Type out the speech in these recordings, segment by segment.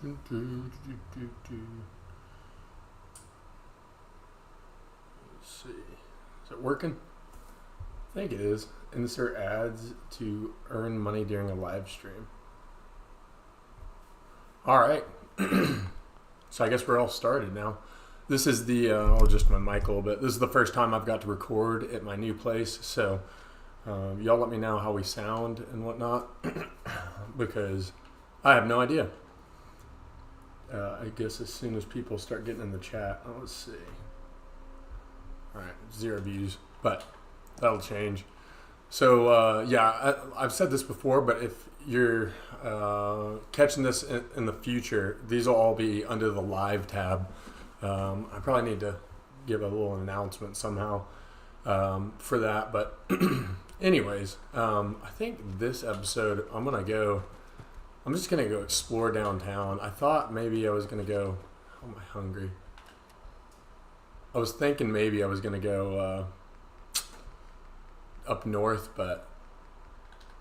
Let's see. Is it working? I think it is. Insert ads to earn money during a live stream. All right. So I guess we're all started now. This is the, I'll adjust my mic a little bit. This is the first time I've got to record at my new place. So y'all let me know how we sound and whatnot because I have no idea. I guess as soon as people start getting in the chat, let's see. All right, 0 views, but that'll change. So yeah, I've said this before, but if you're catching this in the future, these will all be under the live tab. I probably need to give a little announcement somehow for that. But anyways, I think this episode I'm just going to go explore downtown. I thought maybe I was going to go, how am I hungry? I was thinking maybe I was going to go up north, but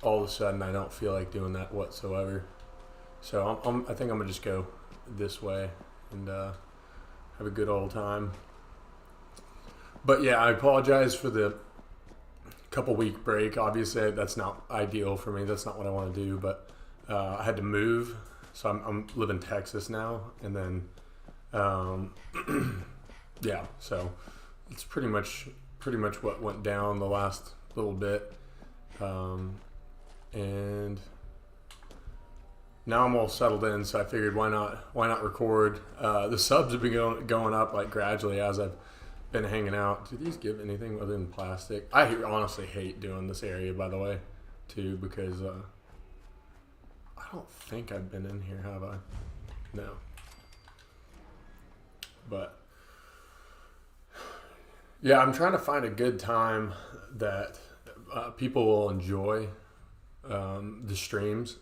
all of a sudden I don't feel like doing that whatsoever. So I think I'm going to just go this way and have a good old time. But yeah, I apologize for the couple week break. Obviously, that's not ideal for me. That's not what I want to do, but I had to move. So I'm live in Texas now. And then, yeah, so it's pretty much what went down the last little bit. And now I'm all settled in, so I figured why not record. The subs have been going up like gradually as I've been hanging out. Do these give anything other than plastic? I honestly hate doing this area, by the way, too, because I don't think I've been in here, have I? No. But yeah, I'm trying to find a good time that people will enjoy the streams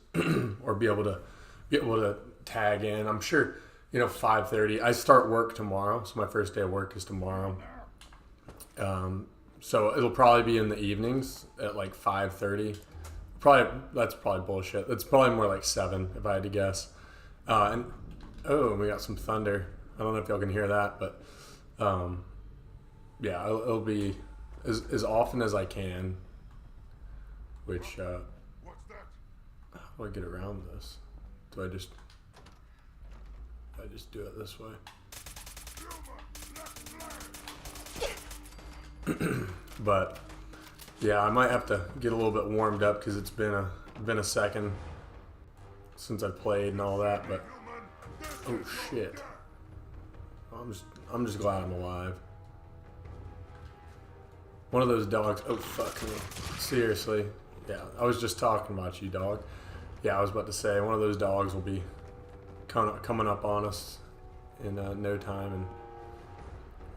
or be able to tag in. I'm sure, 5:30. I start work tomorrow, so my first day of work is tomorrow. So it'll probably be in the evenings at like 5:30. That's probably bullshit. It's probably more like 7 if I had to guess. And we got some thunder. I don't know if y'all can hear that, but yeah, it'll be as often as I can. Which how do I get around this? Do I just do it this way? But yeah, I might have to get a little bit warmed up because it's been a second since I played and all that. But oh shit, I'm just glad I'm alive. One of those dogs. Oh fuck me, seriously. Yeah, I was just talking about you, dog. Yeah, I was about to say one of those dogs will be coming up on us in no time,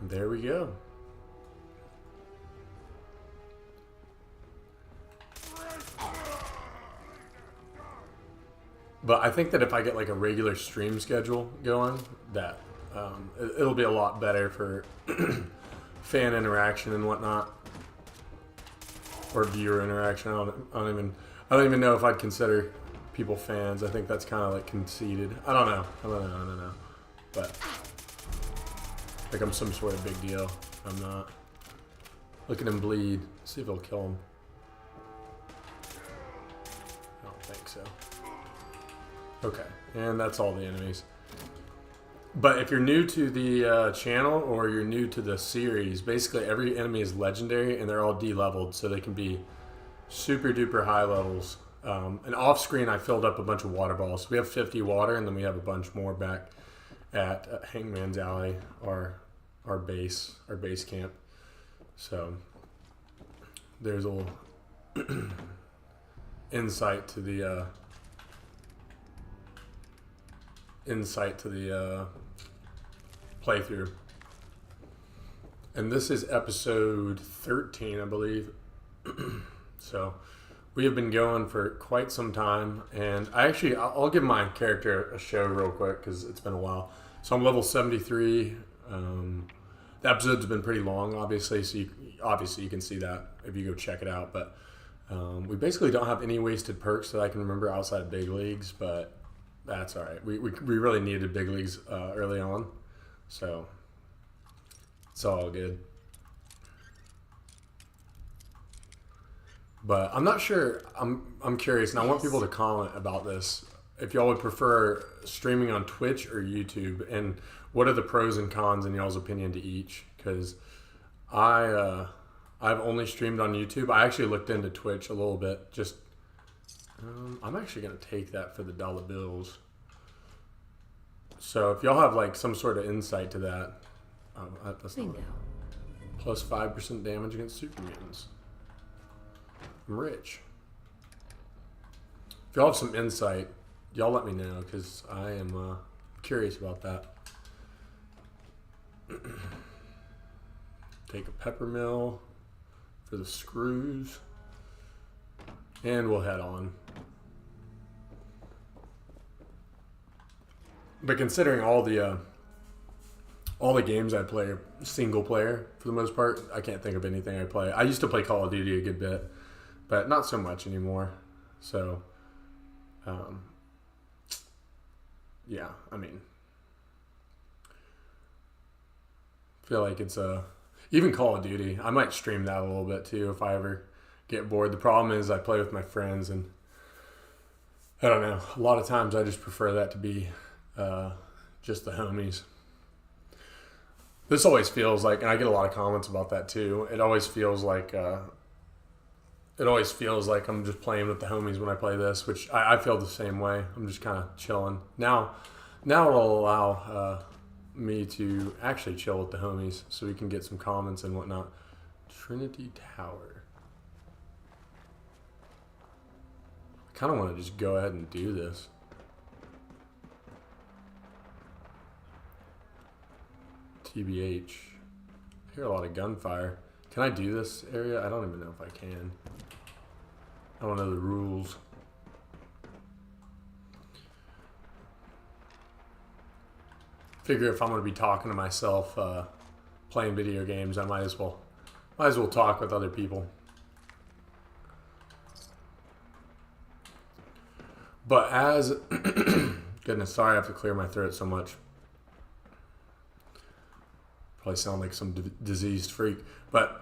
and there we go. But I think that if I get like a regular stream schedule going, that it'll be a lot better for fan interaction and whatnot, or viewer interaction. I don't even know if I'd consider people fans. I think that's kind of like conceited. I don't know. But like I'm some sort of big deal. I'm not. Look at him bleed. See if it'll kill him. I don't think so. Okay, and that's all the enemies. But if you're new to the channel or you're new to the series, basically every enemy is legendary and they're all de-leveled, so they can be super duper high levels. And off screen I filled up a bunch of water balls. We have 50 water, and then we have a bunch more back at Hangman's Alley, our base camp. So there's a little insight to the playthrough. And this is episode 13, I believe. So we have been going for quite some time, and I'll give my character a show real quick because it's been a while. So I'm level 73. The episode's been pretty long, obviously, so you can see that if you go check it out. But we basically don't have any wasted perks that I can remember outside of big leagues, but That's all right. We really needed big leagues early on, so it's all good. But I'm not sure. I'm curious, and I want people to comment about this. If y'all would prefer streaming on Twitch or YouTube, and what are the pros and cons in y'all's opinion to each? Because I've only streamed on YouTube. I actually looked into Twitch a little bit. Just I'm actually gonna take that for the dollar bills. So if y'all have like some sort of insight to that, that's not plus 5% damage against super mutants. I'm rich. If y'all have some insight, y'all let me know, because I am curious about that. Take a pepper mill for the screws, and we'll head on. But considering all the games I play are single player for the most part, I can't think of anything I play. I used to play Call of Duty a good bit, but not so much anymore. So, yeah, I mean, I feel like it's even Call of Duty. I might stream that a little bit too if I ever get bored. The problem is I play with my friends, and I don't know. A lot of times I just prefer that to be just the homies. This always feels like, and I get a lot of comments about that too. It always feels like I'm just playing with the homies when I play this, which I feel the same way. I'm just kind of chilling. Now it'll allow me to actually chill with the homies, so we can get some comments and whatnot. Trinity Tower. I kind of want to just go ahead and do this. TBH. I hear a lot of gunfire. Can I do this area? I don't even know if I can. I don't know the rules. Figure if I'm going to be talking to myself playing video games, I might as well talk with other people. But as goodness, sorry I have to clear my throat so much. Probably sound like some diseased freak, but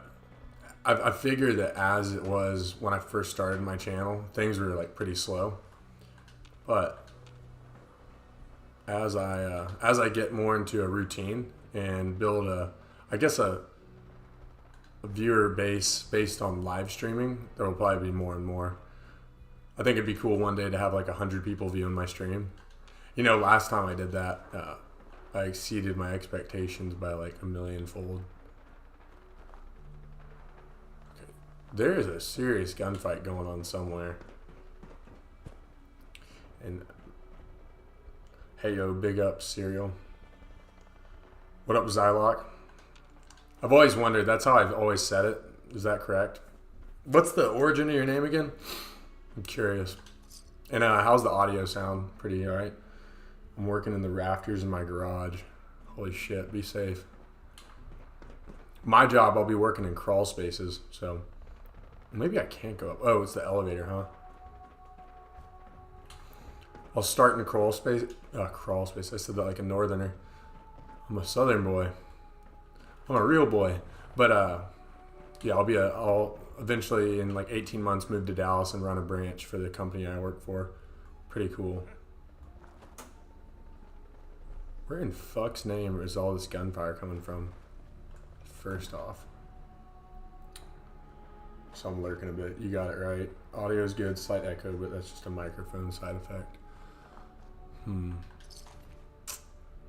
I figured that as it was when I first started my channel, things were like pretty slow. But as I get more into a routine and build a viewer base based on live streaming, there will probably be more and more. I think it'd be cool one day to have like 100 people viewing my stream. You know, last time I did that, I exceeded my expectations by like 1,000,000-fold. Okay. There is a serious gunfight going on somewhere. And hey yo, big up Serial. What up, Zylock? I've always wondered, that's how I've always said it. Is that correct? What's the origin of your name again? I'm curious. And how's the audio sound? Pretty alright? I'm working in the rafters in my garage. Holy shit, be safe. My job, I'll be working in crawl spaces, so maybe I can't go up. Oh, it's the elevator, huh? I'll start in a crawl space. Crawl space. I said that like a northerner. I'm a southern boy. I'm a real boy. But yeah, I'll eventually in like 18 months move to Dallas and run a branch for the company I work for. Pretty cool. Where in fuck's name is all this gunfire coming from? First off. So I'm lurking a bit. You got it right. Audio's good, slight echo, but that's just a microphone side effect.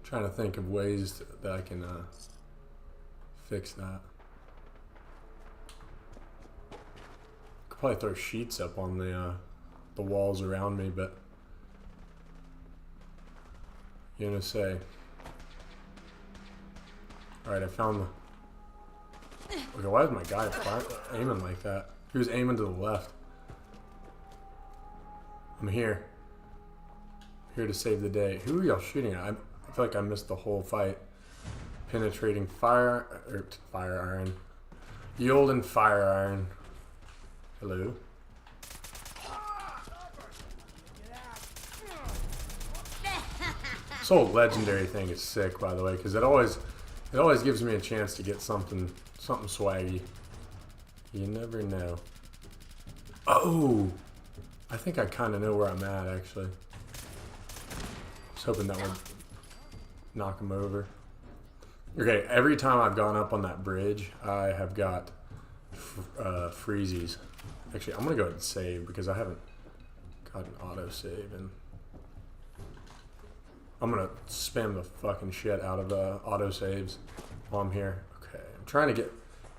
Trying to think of ways that I can fix that. Could probably throw sheets up on the walls around me, but you know, say. Alright, I found the... Okay, why is my guy aiming like that? He was aiming to the left. I'm here. Here to save the day. Who are y'all shooting at? I feel like I missed the whole fight. Penetrating fire iron. Yielding fire iron. Hello. This whole legendary thing is sick, by the way, because it always gives me a chance to get something swaggy. You never know. Oh, I think I kind of know where I'm at, actually. I was hoping that would knock him over. Okay, every time I've gone up on that bridge, I have got freezies. Actually, I'm gonna go ahead and save because I haven't got an auto save, and I'm gonna spam the fucking shit out of auto saves while I'm here. Okay, I'm trying to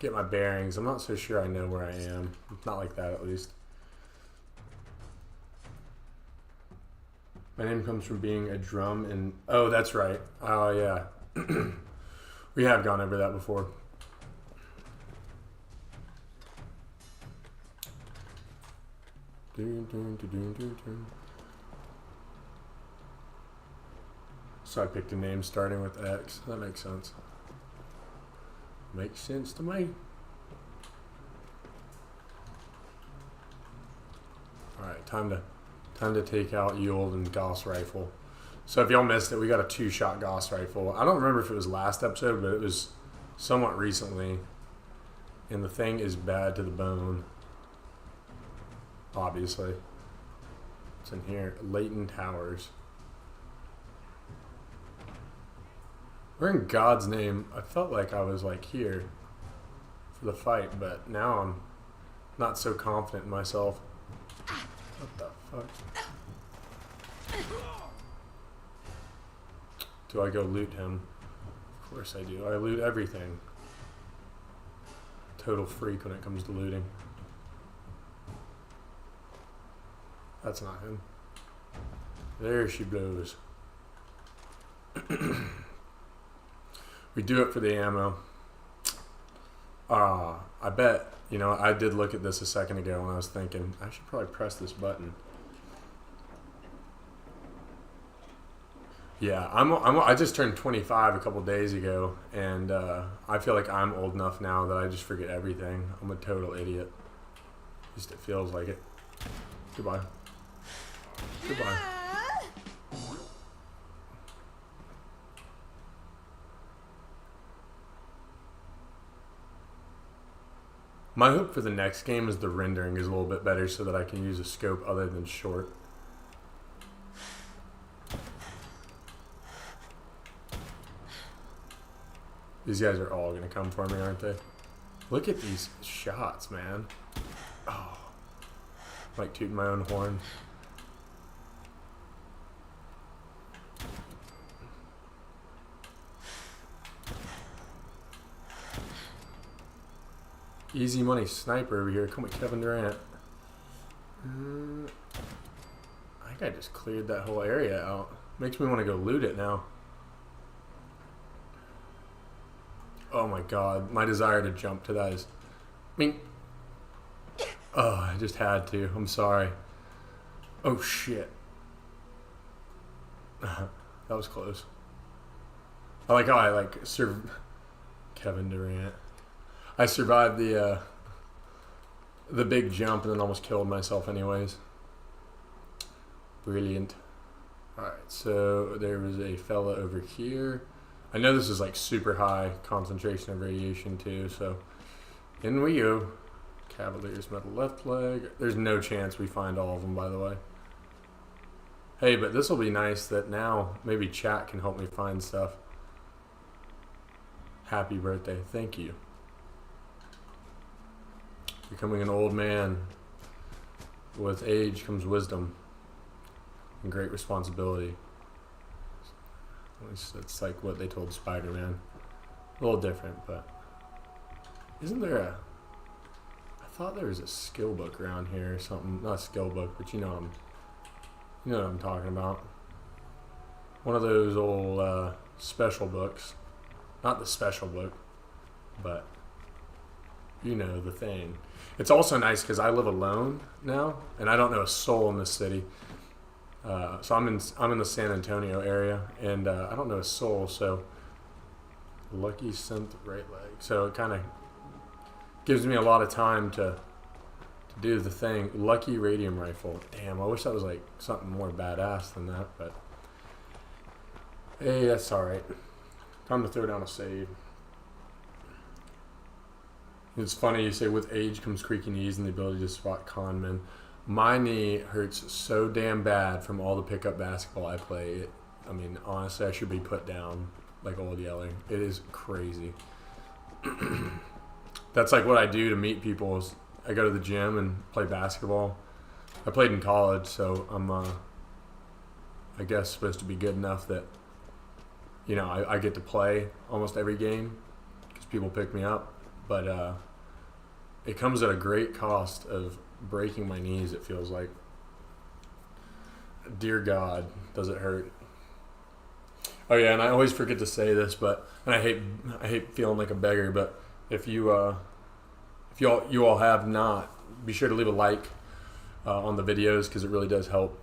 get my bearings. I'm not so sure I know where I am. Not like that, at least. My name comes from being a drum and... Oh, that's right. Oh, yeah. We have gone over that before. So I picked a name starting with X. That makes sense. Makes sense to me. Alright, time to take out Yule and Gauss rifle. So if y'all missed it, we got a 2-shot Gauss rifle. I don't remember if it was last episode, but it was somewhat recently. And the thing is bad to the bone. Obviously. It's in here. Leighton Towers. Where in God's name? I felt like I was like here for the fight, but now I'm not so confident in myself. What the fuck? Do I go loot him? Of course I do. I loot everything. Total freak when it comes to looting. That's not him. There she blows. We do it for the ammo. I bet, you know, I did look at this a second ago when I was thinking, I should probably press this button. Yeah, I just turned 25 a couple days ago, and I feel like I'm old enough now that I just forget everything. I'm a total idiot. At least it feels like it. Goodbye. Goodbye. My hope for the next game is the rendering is a little bit better so that I can use a scope other than short. These guys are all going to come for me, aren't they? Look at these shots, man. Oh, like tooting my own horn. Easy money sniper over here. Come with Kevin Durant. I think I just cleared that whole area out. Makes me want to go loot it now. Oh my god. My desire to jump to that is... I mean... Oh, I just had to. I'm sorry. Oh shit. That was close. I like how I like Kevin Durant. I survived the big jump and then almost killed myself anyways. Brilliant. Alright, so there was a fella over here. I know this is like super high concentration of radiation too, so in we go. Cavalier's metal left leg. There's no chance we find all of them, by the way. Hey, but this will be nice that now maybe chat can help me find stuff. Happy birthday. Thank you. Becoming an old man. With age comes wisdom and great responsibility. At least that's like what they told Spider-Man. A little different, but isn't there a... I thought there was a skill book around here or something. Not a skill book, but you know what I'm talking about. One of those old special books. Not the special book, but you know the thing. It's also nice because I live alone now, and I don't know a soul in this city. So I'm in the San Antonio area, and I don't know a soul. So lucky synth right leg. So it kind of gives me a lot of time to do the thing. Lucky radium rifle. Damn, I wish that was like something more badass than that, but Hey, that's alright. Time to throw down a save. It's funny you say with age comes creaky knees and the ability to spot con men. My knee hurts so damn bad from all the pickup basketball I play. I mean, honestly, I should be put down like Old Yeller. It is crazy. That's like what I do to meet people. Is I go to the gym and play basketball. I played in college, so I'm, I guess, supposed to be good enough that, you know, I get to play almost every game because people pick me up. But it comes at a great cost of breaking my knees, it feels like. Dear God, does it hurt. Oh yeah, and I always forget to say this, and I hate feeling like a beggar, but if you all have not, be sure to leave a like on the videos because it really does help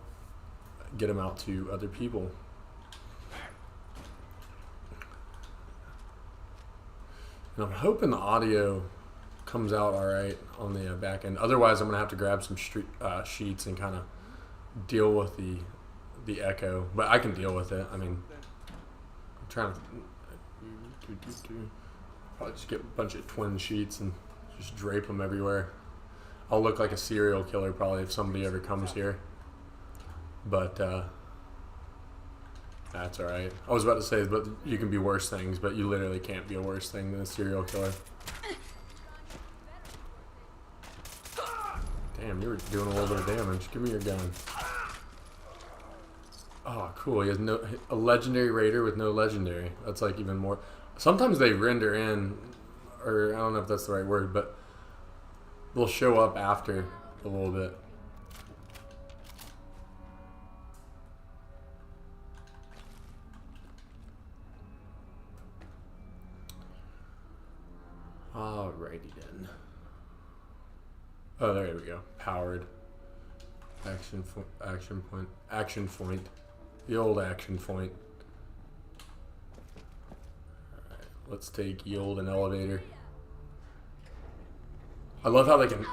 get them out to other people. And I'm hoping the audio comes out all right on the back end. Otherwise, I'm gonna have to grab some sheets and kind of deal with the echo. But I can deal with it. I mean, I'm trying to probably just get a bunch of twin sheets and just drape them everywhere. I'll look like a serial killer probably if somebody ever comes here. But that's all right. I was about to say, but you can be worse things, but you literally can't be a worse thing than a serial killer. Damn, you were doing a little bit of damage. Give me your gun. Oh, cool. He has a legendary raider with no legendary. That's like even more. Sometimes they render in, or I don't know if that's the right word, but they'll show up after a little bit. Alrighty then. Oh, there we go. Powered. Action point. The old action point. Alright, let's take the old and elevator. I love how they can... Get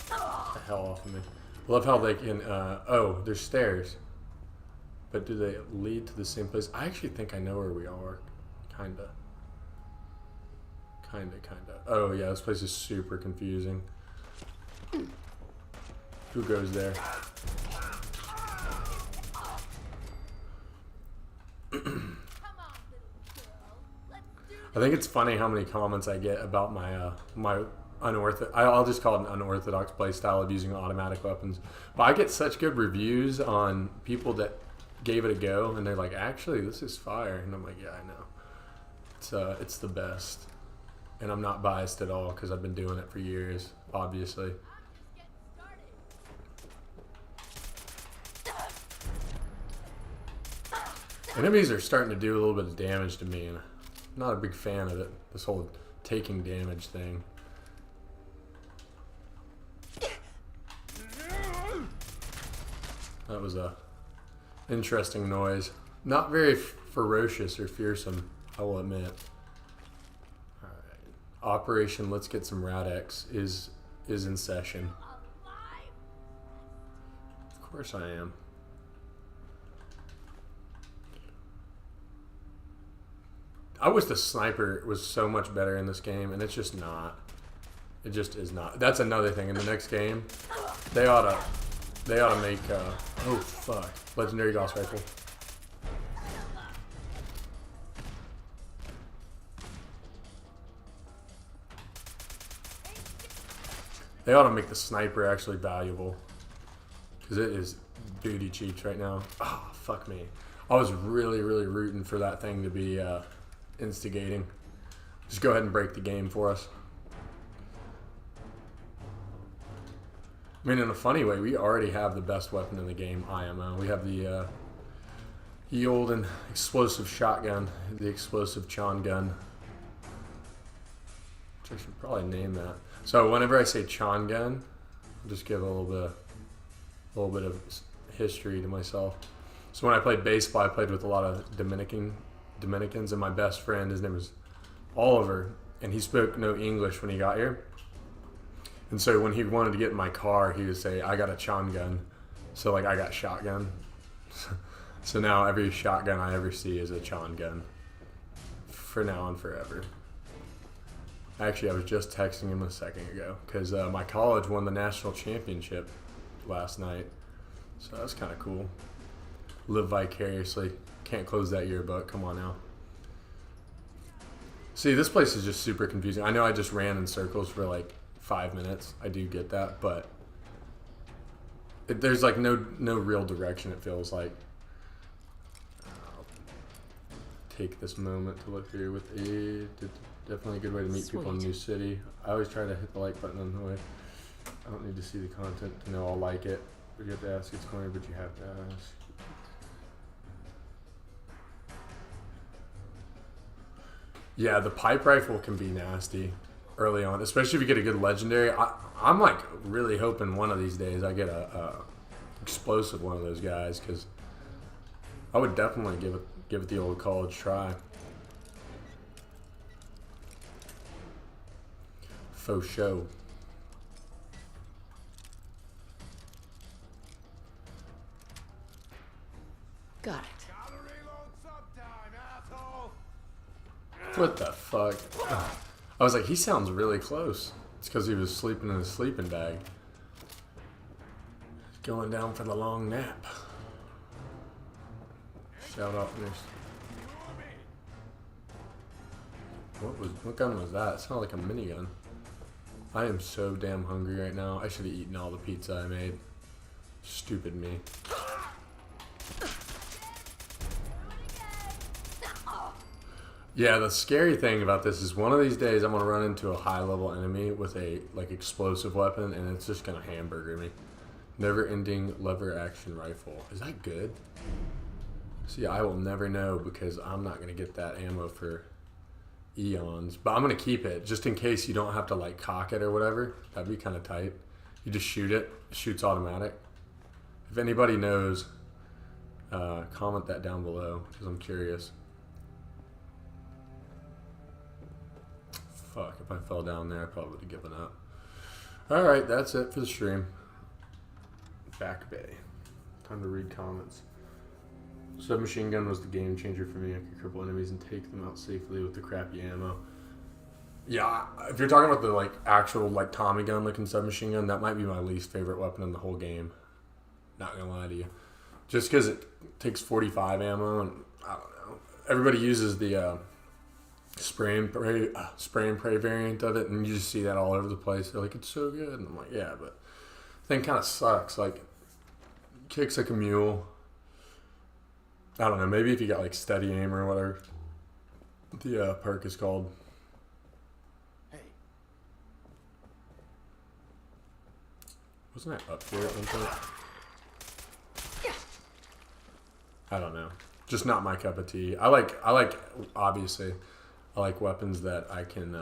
the hell off of me. I love how they can... oh, there's stairs. But do they lead to the same place? I actually think I know where we are. Kinda. Oh yeah, this place is super confusing. Who goes there? I think it's funny how many comments I get about my my I'll just call it an unorthodox play style of using automatic weapons. But I get such good reviews on people that gave it a go, and they're like, "Actually, this is fire," and I'm like, "Yeah, I know. It's the best." And I'm not biased at all because I've been doing it for years, obviously. Enemies are starting to do a little bit of damage to me, and I'm not a big fan of it, this whole taking damage thing. That was a interesting noise. Not very ferocious or fearsome, I will admit. Operation Let's Get Some Rad-X is in session. Of course I am. I wish the sniper was so much better in this game, and it's just not. It just is not. That's another thing. In the next game, they ought to make oh fuck, legendary Gauss rifle. They ought to make the sniper actually valuable, because it is booty cheeks right now. Oh, fuck me. I was really rooting for that thing to be instigating. Just go ahead and break the game for us. I mean, in a funny way, we already have the best weapon in the game, IMO. We have the old and explosive shotgun, the explosive Chon gun. Which I should probably name that. So whenever I say Chon gun, I'll just give a little bit of history to myself. So when I played baseball, I played with a lot of Dominicans, and my best friend, his name was Oliver, and he spoke no English when he got here. And so when he wanted to get in my car, he would say, "I got a Chon gun." So like I got shotgun. So now every shotgun I ever see is a Chon gun. For now and forever. Actually, I was just texting him a second ago because my college won the national championship last night. So that's kind of cool. Live vicariously. Can't close that yearbook. Come on now. See, this place is just super confusing. I know I just ran in circles for like 5 minutes. I do get that, but there's like no real direction, it feels like. I'll take this moment to look through with definitely a good way to meet people in a new city. I always try to hit the like button on the way. I don't need to see the content to know I'll like it. But you have to ask it's corner, but you have to ask. Yeah, the pipe rifle can be nasty early on, especially if you get a good legendary. I'm like really hoping one of these days I get a explosive one of those guys, because I would definitely give it the old college try. Faux show. Got it. What the fuck? I was like, he sounds really close. It's because he was sleeping in his sleeping bag. Going down for the long nap. Shout out this. What gun was that? It sounded like a minigun. I am so damn hungry right now. I should have eaten all the pizza I made. Stupid me. Yeah, the scary thing about this is one of these days I'm gonna run into a high level enemy with a like explosive weapon, and it's just gonna hamburger me. Never ending lever action rifle. Is that good? See, I will never know because I'm not gonna get that ammo for eons. But I'm gonna keep it just in case you don't have to like cock it or whatever. That'd be kind of tight. You just shoot it. It shoots automatic. If anybody knows, comment that down below because I'm curious. Fuck, if I fell down there, I probably would have given up. Alright, that's it for the stream. Back bay. Time to read comments. Submachine gun was the game changer for me. I could cripple enemies and take them out safely with the crappy ammo. Yeah, if you're talking about the like actual like Tommy gun looking submachine gun, that might be my least favorite weapon in the whole game. Not gonna lie to you. Just because it takes 45 ammo, and I don't know. Everybody uses the spray and pray variant of it, and you just see that all over the place. They're like, it's so good, and I'm like, yeah, but the thing kind of sucks. Like, kicks like a mule. I don't know, maybe if you got like steady aim or whatever the perk is called. Hey, Wasn't I up here at one point? I don't know. Just not my cup of tea. I like obviously I like weapons that I can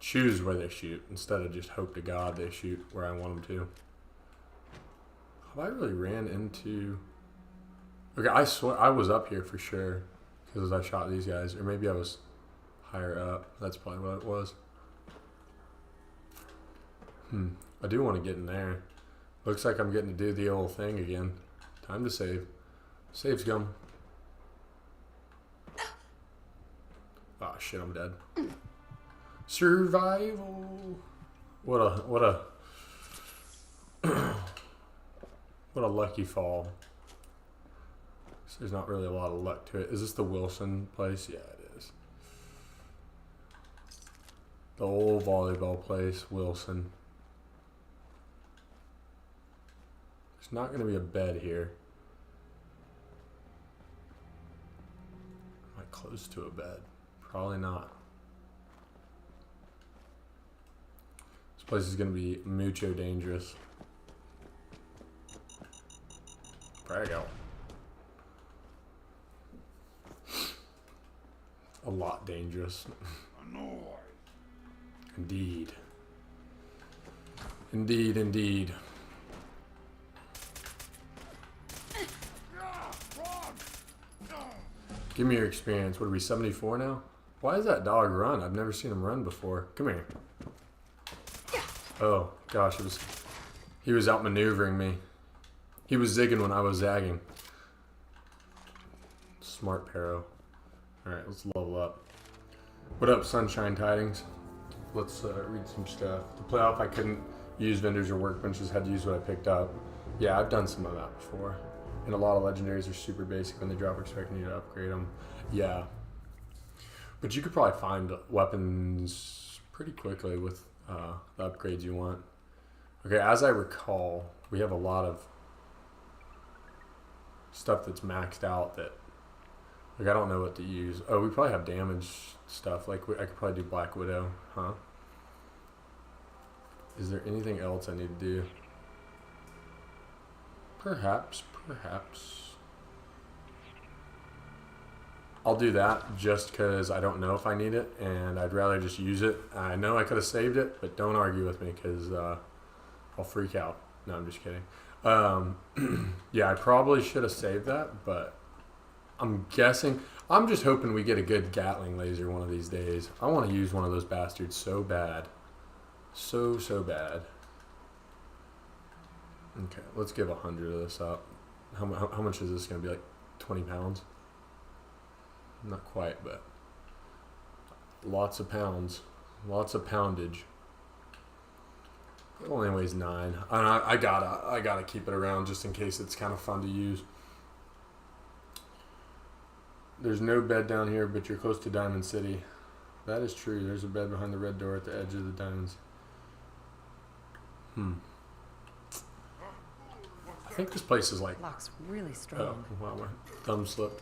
choose where they shoot instead of just hope to God they shoot where I want them to. Have I really ran into... Okay, I swear I was up here for sure because I shot these guys. Or maybe I was higher up. That's probably what it was. I do want to get in there. Looks like I'm getting to do the old thing again. Time to save. Save scum. Oh shit, I'm dead. Survival. What a what a lucky fall. So there's not really a lot of luck to it. Is this the Wilson place? Yeah, it is. The old volleyball place, Wilson. There's not going to be a bed here. Am I close to a bed? Probably not. This place is going to be mucho dangerous. Frag out. A lot dangerous. Indeed. Indeed, indeed. Give me your experience. What are we, 74 now? Why is that dog run? I've never seen him run before. Come here. Oh, gosh, he was outmaneuvering me. He was zigging when I was zagging. Smart Paro. Alright, let's level up. What up, Sunshine Tidings? Let's read some stuff. To play off, I couldn't use vendors or workbenches, had to use what I picked up. Yeah, I've done some of that before. And a lot of legendaries are super basic when they drop, expecting you to upgrade them. Yeah. But you could probably find weapons pretty quickly with the upgrades you want. Okay, as I recall, we have a lot of stuff that's maxed out that, like, I don't know what to use. Oh, we probably have damage stuff. Like, I could probably do Black Widow, huh? Is there anything else I need to do? Perhaps. I'll do that just because I don't know if I need it, and I'd rather just use it. I know I could have saved it, but don't argue with me because I'll freak out. No, I'm just kidding. Yeah, I probably should have saved that, but I'm guessing. I'm just hoping we get a good Gatling laser one of these days. I want to use one of those bastards so bad. So bad. Okay, let's give 100 of this up. How much is this going to be? Like 20 pounds? Not quite, but lots of pounds. Lots of poundage. It only weighs 9. I gotta keep it around just in case it's kind of fun to use. There's no bed down here, but you're close to Diamond City. That is true. There's a bed behind the red door at the edge of the diamonds. I think this place is like... Lock's really strong. Oh, wow, my thumb slipped.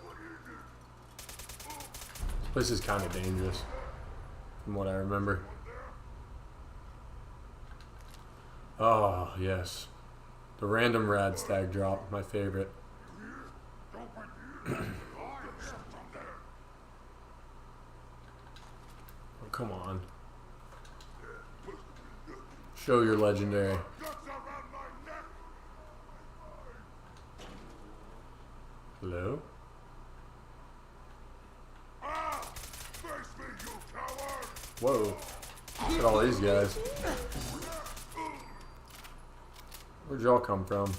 This place is kind of dangerous, from what I remember. Oh, yes. The random rad stag drop, my favorite. Oh, come on. Show your legendary. Hello? Whoa. Look at all these guys. Where'd y'all come from?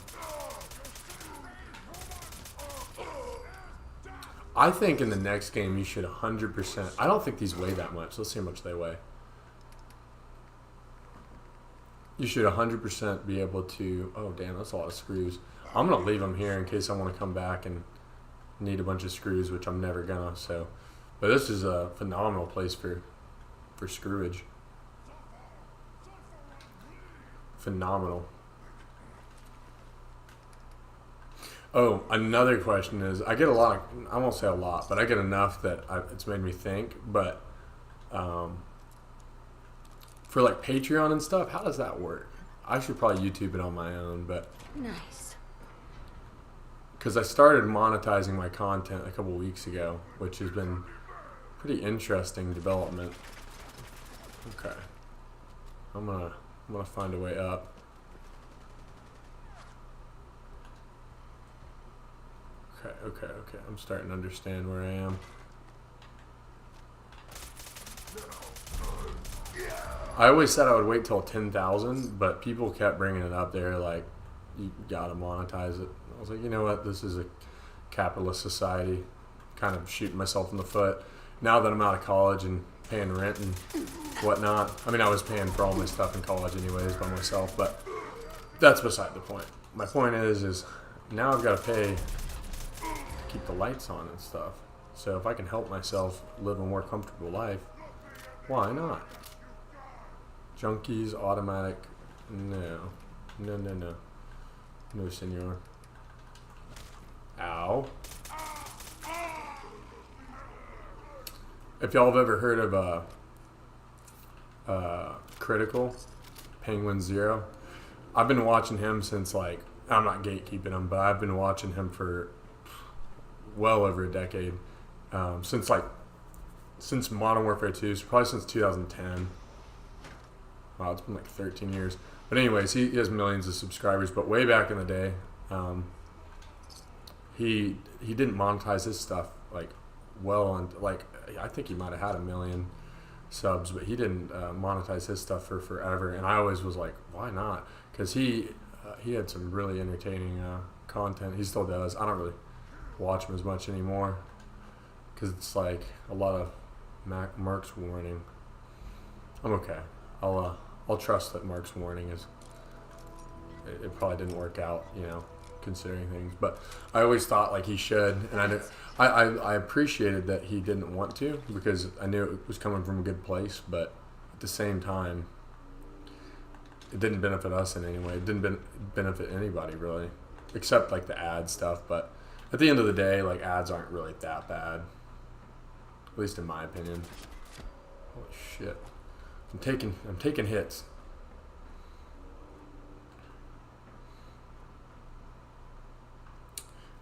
I think in the next game you should 100%. I don't think these weigh that much. Let's see how much they weigh. You should 100% be able to... Oh, damn, that's a lot of screws. I'm going to leave them here in case I want to come back and need a bunch of screws, which I'm never going to. So, but this is a phenomenal place for screwage. Phenomenal. Oh, another question is, I get a lot of, I won't say a lot, but I get enough that it's made me think, but for like Patreon and stuff, how does that work? I should probably YouTube it on my own, but... Nice. Because I started monetizing my content a couple weeks ago, which has been pretty interesting development. Okay. I'm gonna find a way up. Okay. I'm starting to understand where I am. I always said I would wait till 10,000, but people kept bringing it up there like, you gotta monetize it. I was like, you know what? This is a capitalist society. Kind of shooting myself in the foot. Now that I'm out of college and paying rent and whatnot. I mean, I was paying for all my stuff in college anyways by myself, but that's beside the point. My point is now I've got to pay to keep the lights on and stuff. So if I can help myself live a more comfortable life, why not? Junkies, automatic, no, senor. Ow. If y'all have ever heard of Critical, Penguin Zero, I've been watching him since, like, I'm not gatekeeping him, but I've been watching him for well over a decade. Since Modern Warfare 2, so probably since 2010. Wow, it's been like 13 years. But anyways, he has millions of subscribers, but way back in the day, he didn't monetize his stuff like well, and like I think he might have had 1 million subs, but he didn't monetize his stuff for forever. And I always was like, why not? Because he had some really entertaining content. He still does. I don't really watch him as much anymore. because it's like a lot of Mark's warning. I'm okay. I'll trust that Mark's warning is. It probably didn't work out, you know, considering things. But I always thought like he should, and I appreciated that he didn't want to, because I knew it was coming from a good place. But at the same time, it didn't benefit us in any way. It didn't benefit anybody really, except like the ad stuff. But at the end of the day, like ads aren't really that bad, at least in my opinion. Holy shit! I'm taking hits.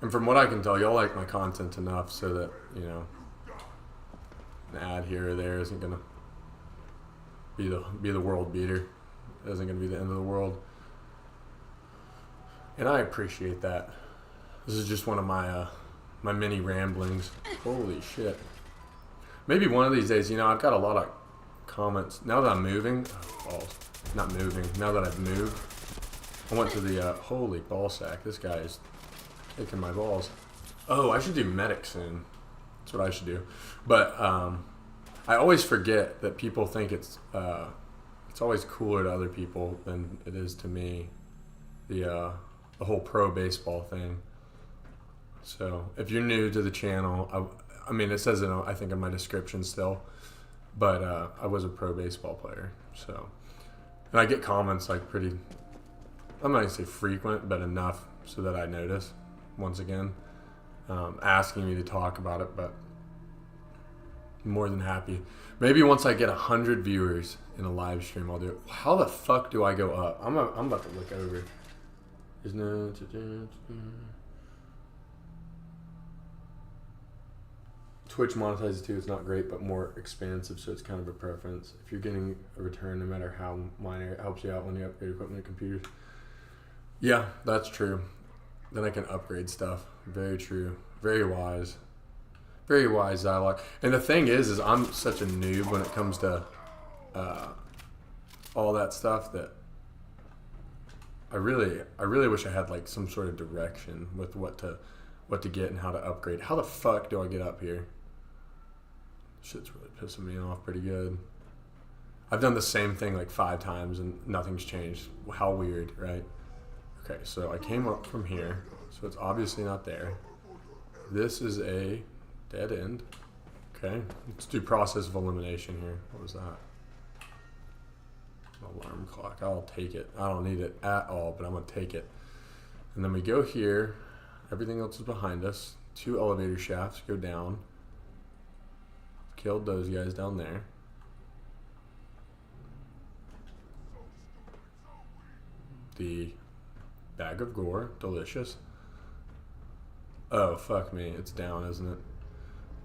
And from what I can tell, y'all like my content enough so that, you know, an ad here or there isn't gonna be the world beater. It isn't gonna be the end of the world. And I appreciate that. This is just one of my my mini ramblings. Holy shit. Maybe one of these days, you know, I've got a lot of comments. Now that I'm moving, not moving, now that I've moved, I went to the, holy ball sack. This guy is kicking my balls. Oh, I should do medic soon. That's what I should do. But I always forget that people think it's always cooler to other people than it is to me. The whole pro baseball thing. So if you're new to the channel, I mean it says it, I think in my description still, but I was a pro baseball player. So, and I get comments like pretty, I'm not gonna say frequent, but enough so that I notice. Once again, asking me to talk about it, but I'm more than happy. Maybe once I get 100 viewers in a live stream, I'll do it. How the fuck do I go up? I'm about to look over. Twitch monetizes too. It's not great, but more expansive, so it's kind of a preference. If you're getting a return, no matter how minor, it helps you out when you upgrade equipment and computers. Yeah, that's true. Then I can upgrade stuff. Very true. Very wise. Very wise dialogue. And the thing is I'm such a noob when it comes to all that stuff that I really wish I had like some sort of direction with what to get and how to upgrade. How the fuck do I get up here? Shit's really pissing me off pretty good. I've done the same thing like 5 times and nothing's changed. How weird, right? Okay, so I came up from here, so it's obviously not there. This is a dead end. Okay, let's do process of elimination here. What was that? Alarm clock. I'll take it. I don't need it at all, but I'm gonna take it. And then we go here. Everything else is behind us. 2 elevator shafts go down. Killed those guys down there. The bag of gore, delicious. Oh, fuck me, it's down, isn't it?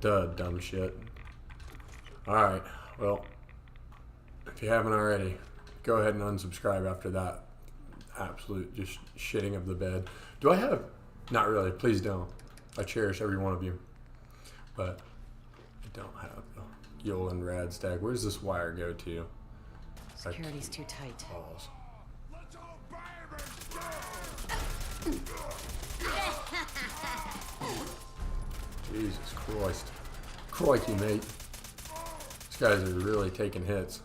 Duh, dumb shit. Alright, well, if you haven't already, go ahead and unsubscribe after that absolute just shitting of the bed. Do I have... Not really, please don't. I cherish every one of you. But I don't have the Yolan Radstag. Where's this wire go to? Security's too tight. Balls. Jesus Christ. Crikey, mate. These guys are really taking hits.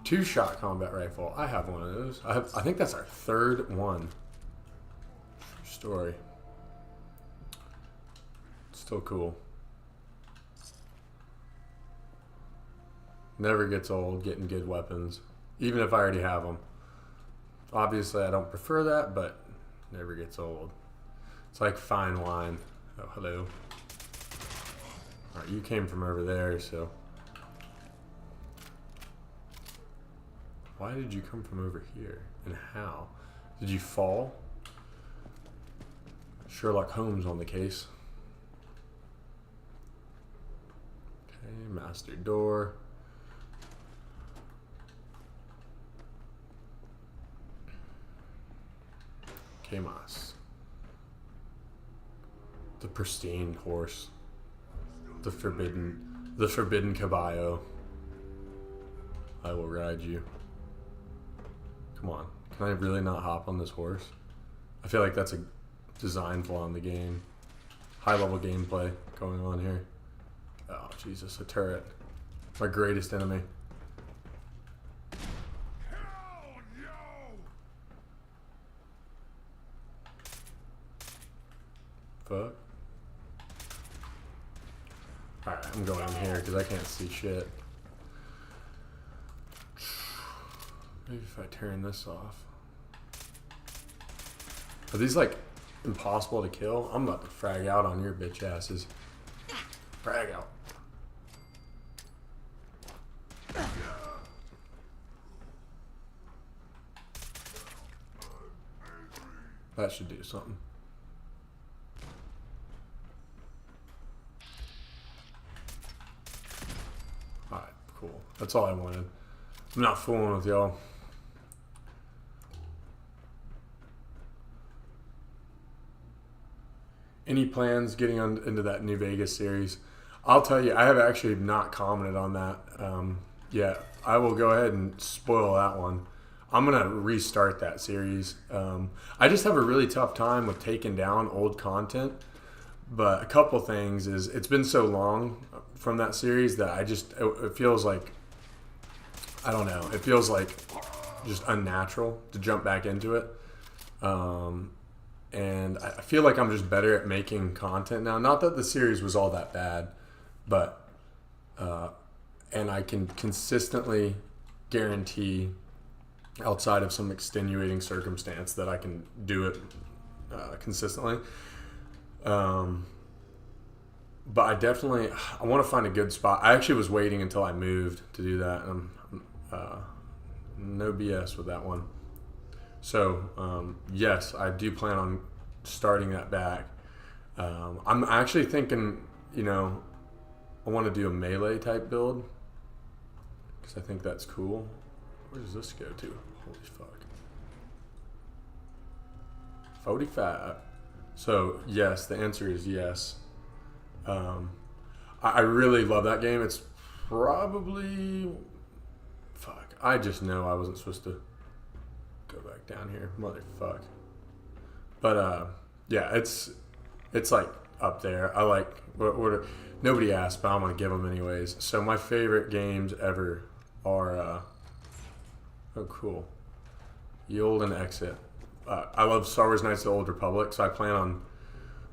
2-shot combat rifle. I have one of those. I think that's our 3rd one. True story. Still cool. Never gets old getting good weapons. Even if I already have them. Obviously, I don't prefer that, but never gets old. It's like fine wine. Oh, hello. Alright, you came from over there, so... Why did you come from over here? And how? Did you fall? Sherlock Holmes on the case. Okay, master door. Mas. The pristine horse. The forbidden caballo. I will ride you. Come on. Can I really not hop on this horse? I feel like that's a design flaw in the game. High level gameplay going on here. Oh, Jesus, a turret. My greatest enemy. Fuck. Alright, I'm going in here because I can't see shit. Maybe if I turn this off. Are these like impossible to kill? I'm about to frag out on your bitch asses. Frag out. That should do something. Alright, cool. That's all I wanted. I'm not fooling with y'all. Any plans getting into that New Vegas series? I'll tell you, I have actually not commented on that yet. I will go ahead and spoil that one. I'm going to restart that series. I just have a really tough time with taking down old content. But a couple things is, it's been so long from that series that it feels like, I don't know, it feels like just unnatural to jump back into it. And I feel like I'm just better at making content now. Not that the series was all that bad, but and I can consistently guarantee, outside of some extenuating circumstance, that I can do it consistently. But I want to find a good spot. I actually was waiting until I moved to do that. No BS with that one. So, yes, I do plan on starting that back. I'm actually thinking, I want to do a melee type build because I think that's cool. Where does this go to? Holy fuck. 45. So, yes, the answer is yes. I really love that game. It's probably... Fuck. I just know I wasn't supposed to go back down here. Motherfuck. But, yeah, it's like up there. I like... Nobody asked, but I'm going to give them anyways. So my favorite games ever are... oh, cool. Yield and Exit. I love Star Wars Knights of the Old Republic, so I plan on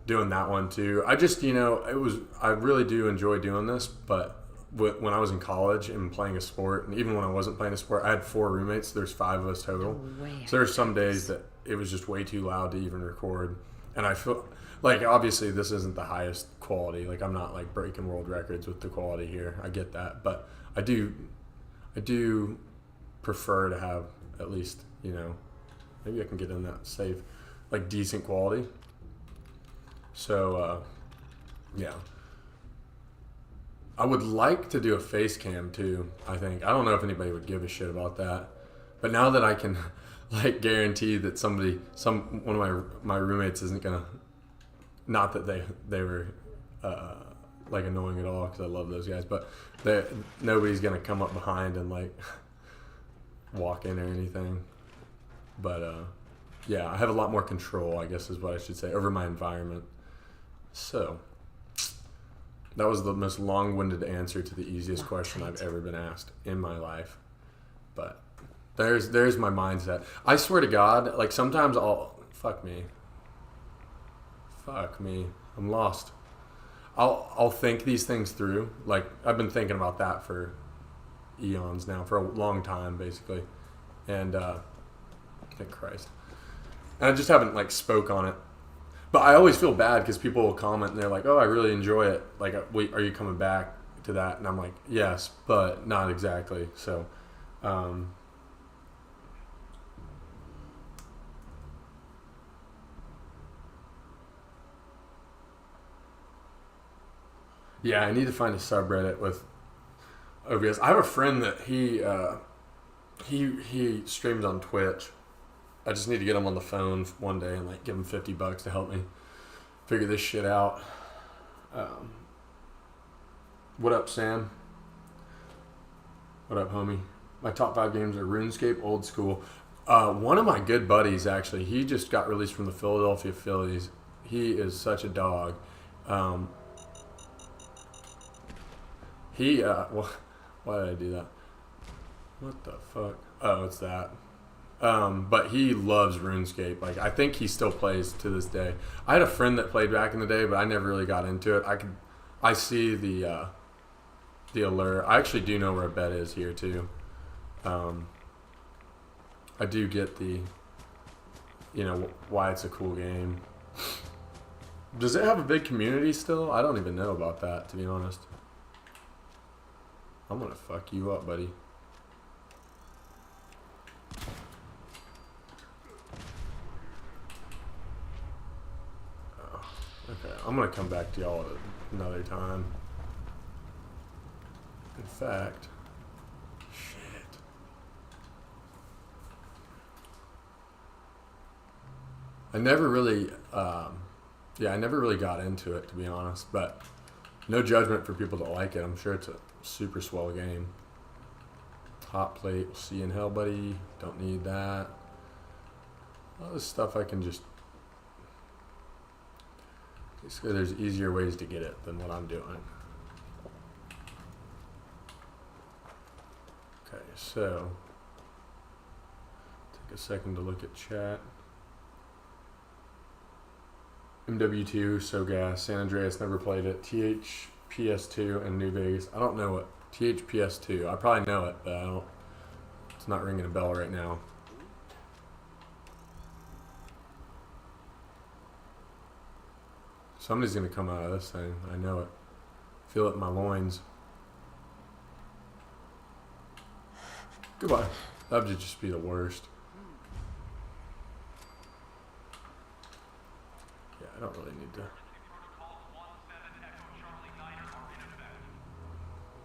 doing that one too. I just, I really do enjoy doing this, but when I was in college and playing a sport, and even when I wasn't playing a sport, I had 4 roommates. There's 5 of us total. So there's some days that it was just way too loud to even record. And I feel like, obviously this isn't the highest quality. Like, I'm not like breaking world records with the quality here. I get that. But I do prefer to have at least, maybe I can get in that safe, like decent quality. So, yeah. I would like to do a face cam too, I think. I don't know if anybody would give a shit about that. But now that I can like guarantee that one of my roommates isn't gonna, not that they were like annoying at all, because I love those guys, but nobody's gonna come up behind and like walk in or anything. But yeah, I have a lot more control, I guess is what I should say, over my environment. So that was the most long-winded answer to the easiest question I've ever been asked in my life. But there's my mindset. I swear to God, like sometimes fuck me, I'm lost. I'll think these things through. Like, I've been thinking about that for eons now, for a long time basically, and thank Christ. And I just haven't like spoke on it. But I always feel bad because people will comment and they're like, "Oh, I really enjoy it. Like, wait, are you coming back to that?" And I'm like, "Yes, but not exactly." So, yeah, I need to find a subreddit with OBS. I have a friend that he streams on Twitch. I just need to get him on the phone one day and like give him $50 to help me figure this shit out. What up, Sam? What up, homie? My top 5 games are RuneScape, Old School. One of my good buddies, actually, he just got released from the Philadelphia Phillies. He is such a dog. He, why did I do that? What the fuck? Oh, it's that. But he loves RuneScape. Like, I think he still plays to this day. I had a friend that played back in the day, but I never really got into it. I see the allure. I actually do know where a bet is here too. I do get the, why it's a cool game. Does it have a big community still? I don't even know about that, to be honest. I'm gonna fuck you up, buddy. Oh, okay, I'm gonna come back to y'all another time. In fact, shit. I never really got into it, to be honest, but no judgment for people that like it. I'm sure it's a super swell game. Hot plate, we'll see you in hell, buddy. Don't need that. All this stuff I can just... Basically, there's easier ways to get it than what I'm doing. Okay, so... Take a second to look at chat. MW2, So Gas, San Andreas, never played it. THPS2 and New Vegas. I don't know what THPS2. I probably know it, but I don't. It's not ringing a bell right now. Somebody's gonna come out of this thing. I know it. Feel it in my loins. Goodbye. That would just be the worst. I don't really need to.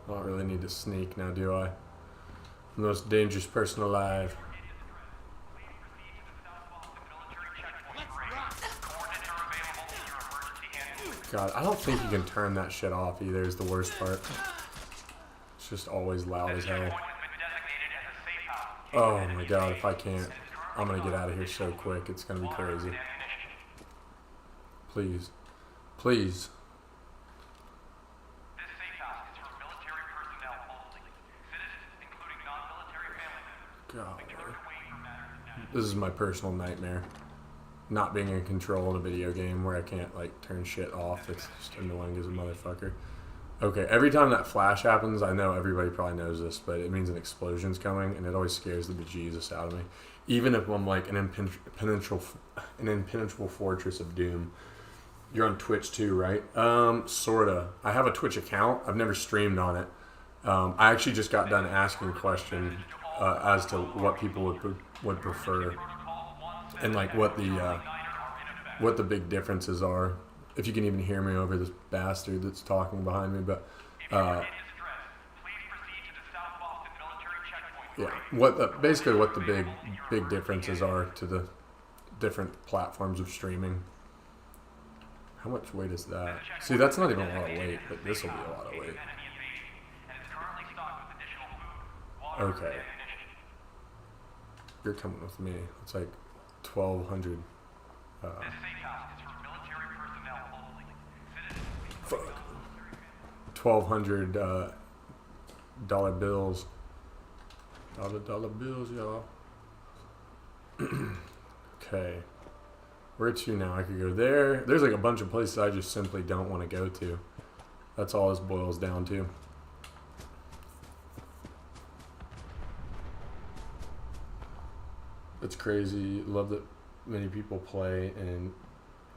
I don't really need to sneak now, do I? The most dangerous person alive. God, I don't think you can turn that shit off either, is the worst part. It's just always loud as hell. Oh my god, if I can't, I'm gonna get out of here so quick, it's gonna be crazy. Please. Please. This safe house is for military personnel only. Citizens, including non-military families. God. This is my personal nightmare. Not being in control in a video game where I can't, like, turn shit off. It's just annoying as a motherfucker. Okay, every time that flash happens, I know everybody probably knows this, but it means an explosion's coming, and it always scares the bejesus out of me. Even if I'm, like, an impenetrable fortress of doom. You're on Twitch too, right? Sorta. I have a Twitch account. I've never streamed on it. I actually just got done asking a question as to what people would prefer, and like what the big differences are. If you can even hear me over this bastard that's talking behind me, but yeah, basically what the big differences are to the different platforms of streaming. How much weight is that? See, that's not even a lot of weight, but this will be a lot of weight. Okay. You're coming with me. It's like 1,200. Fuck. $1,200 bills. Dollar bills, y'all. Okay. Where to now? I could go there. There's like a bunch of places I just simply don't want to go to. That's all this boils down to. It's crazy. Love that many people play. And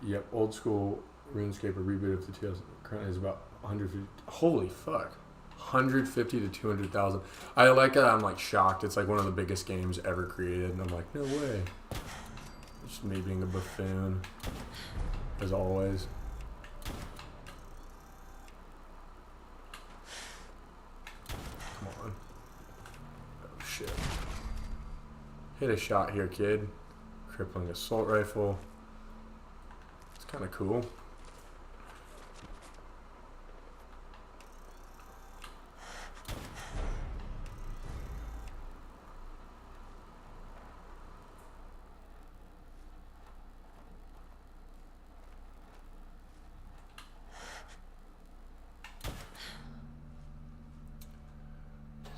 yep, old school RuneScape, a reboot of the 2000 currently is about 150. Holy fuck. 150 to 200,000. I like it. I'm like shocked. It's like one of the biggest games ever created. And I'm like, no way. Just me being a buffoon, as always. Come on. Oh shit. Hit a shot here, kid. Crippling assault rifle. It's kind of cool.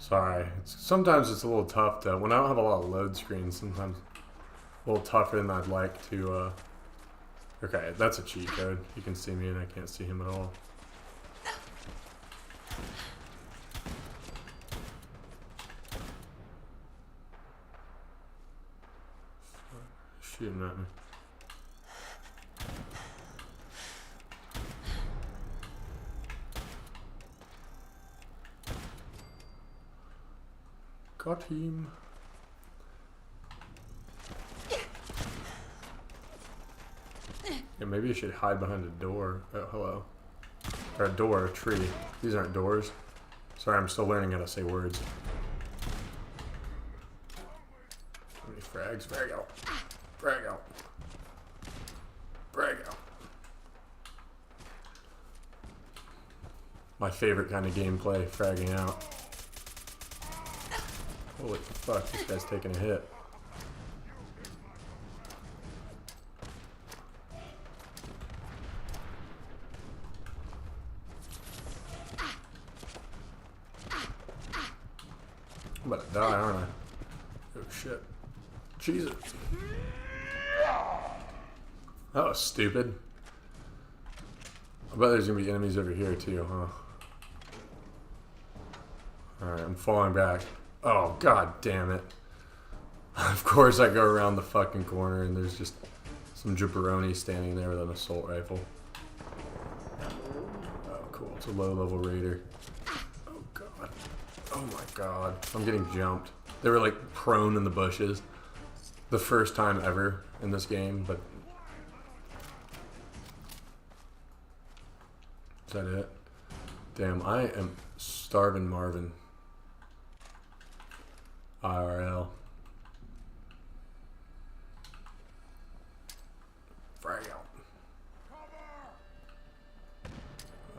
Sorry. Sometimes it's a little tough to, when I don't have a lot of load screens, sometimes a little tougher than I'd like to, okay, that's a cheat code. He can see me and I can't see him at all. Shooting at me. Got him. Yeah, maybe I should hide behind a door. Oh, hello. Or a door, a tree. These aren't doors. Sorry, I'm still learning how to say words. How many frags? Frag out. Frag out. Frag out. My favorite kind of gameplay, fragging out. Holy fuck, this guy's taking a hit. I'm about to die, aren't I? Oh shit. Jesus. That was stupid. I bet there's gonna be enemies over here too, huh? Alright, I'm falling back. Oh, god damn it. Of course I go around the fucking corner and there's just some jabroni standing there with an assault rifle. Oh, cool. It's a low-level raider. Oh, god. Oh, my god. I'm getting jumped. They were, like, prone in the bushes. The first time ever in this game, but... Is that it? Damn, I am starving Marvin. IRL. Frag out.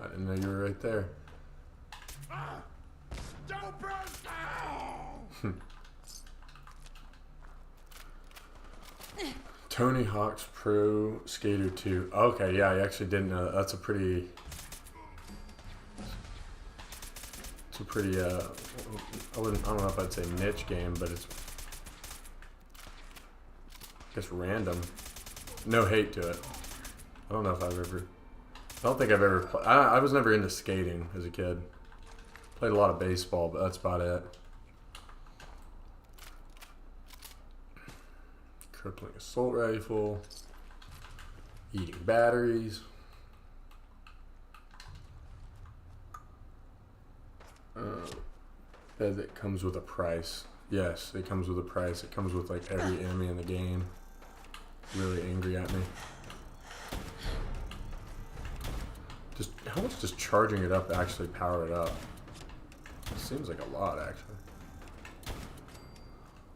I didn't know you were right there. Don't burst down! Tony Hawk's Pro Skater 2. Okay, yeah, I actually didn't know that. That's a pretty... It's a pretty, I don't know if I'd say niche game, but it's, I guess, random. No hate to it. I don't know if I've ever... I don't think I've ever... I was never into skating as a kid. Played a lot of baseball, but that's about it. Crippling assault rifle. Eating batteries. It comes with a price. Yes, it comes with a price. It comes with like every enemy in the game. Really angry at me. Just how much does charging it up actually power it up? It seems like a lot, actually.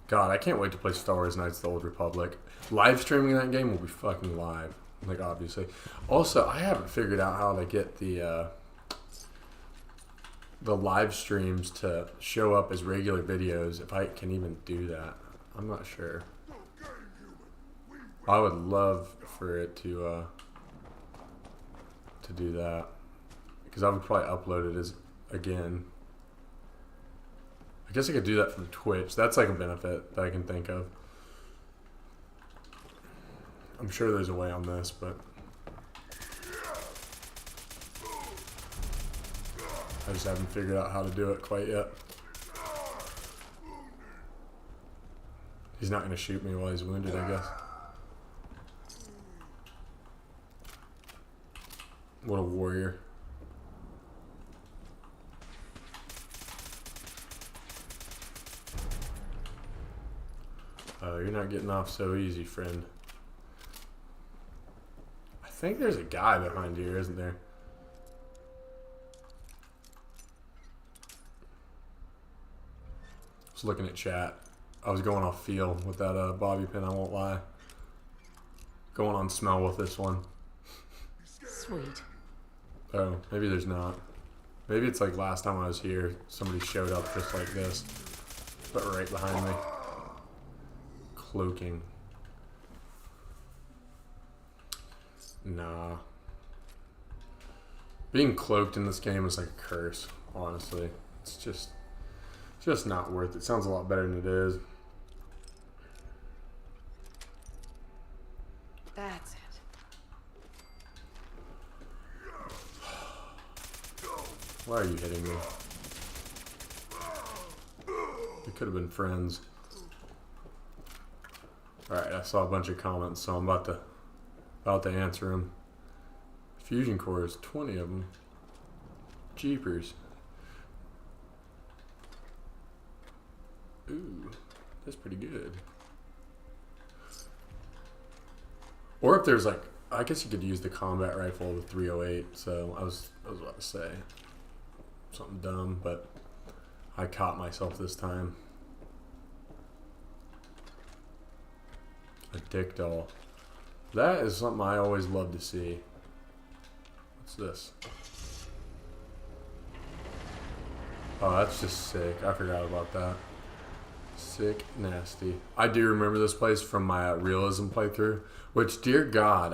God, I can't wait to play Star Wars Knights of the Old Republic. Live streaming that game will be fucking live, like obviously. Also, I haven't figured out how to get the live streams to show up as regular videos, if I can even do that. I'm not sure. I would love for it to do that, because I would probably upload it as again. I guess I could do that from Twitch. That's like a benefit that I can think of. I'm sure there's a way on this, but I just haven't figured out how to do it quite yet. He's not going to shoot me while he's wounded, I guess. What a warrior. Oh, you're not getting off so easy, friend. I think there's a guy behind here, isn't there? Just looking at chat. I was going off feel with that bobby pin, I won't lie. Going on smell with this one. Sweet. Oh, maybe there's not. Maybe it's like last time I was here, somebody showed up just like this, but right behind me. Cloaking. Nah. Being cloaked in this game is like a curse, honestly. It's just Just not worth it. Sounds a lot better than it is. That's it. Why are you hitting me? We could have been friends. Alright, I saw a bunch of comments, so I'm about to answer them. Fusion cores, 20 of them. Jeepers. Ooh, that's pretty good. Or if there's like, I guess you could use the combat rifle with 308. So I was about to say something dumb, but I caught myself this time. A dick doll. That is something I always love to see. What's this? Oh, that's just sick. I forgot about that. Sick, nasty. I do remember this place from my realism playthrough, which, dear God,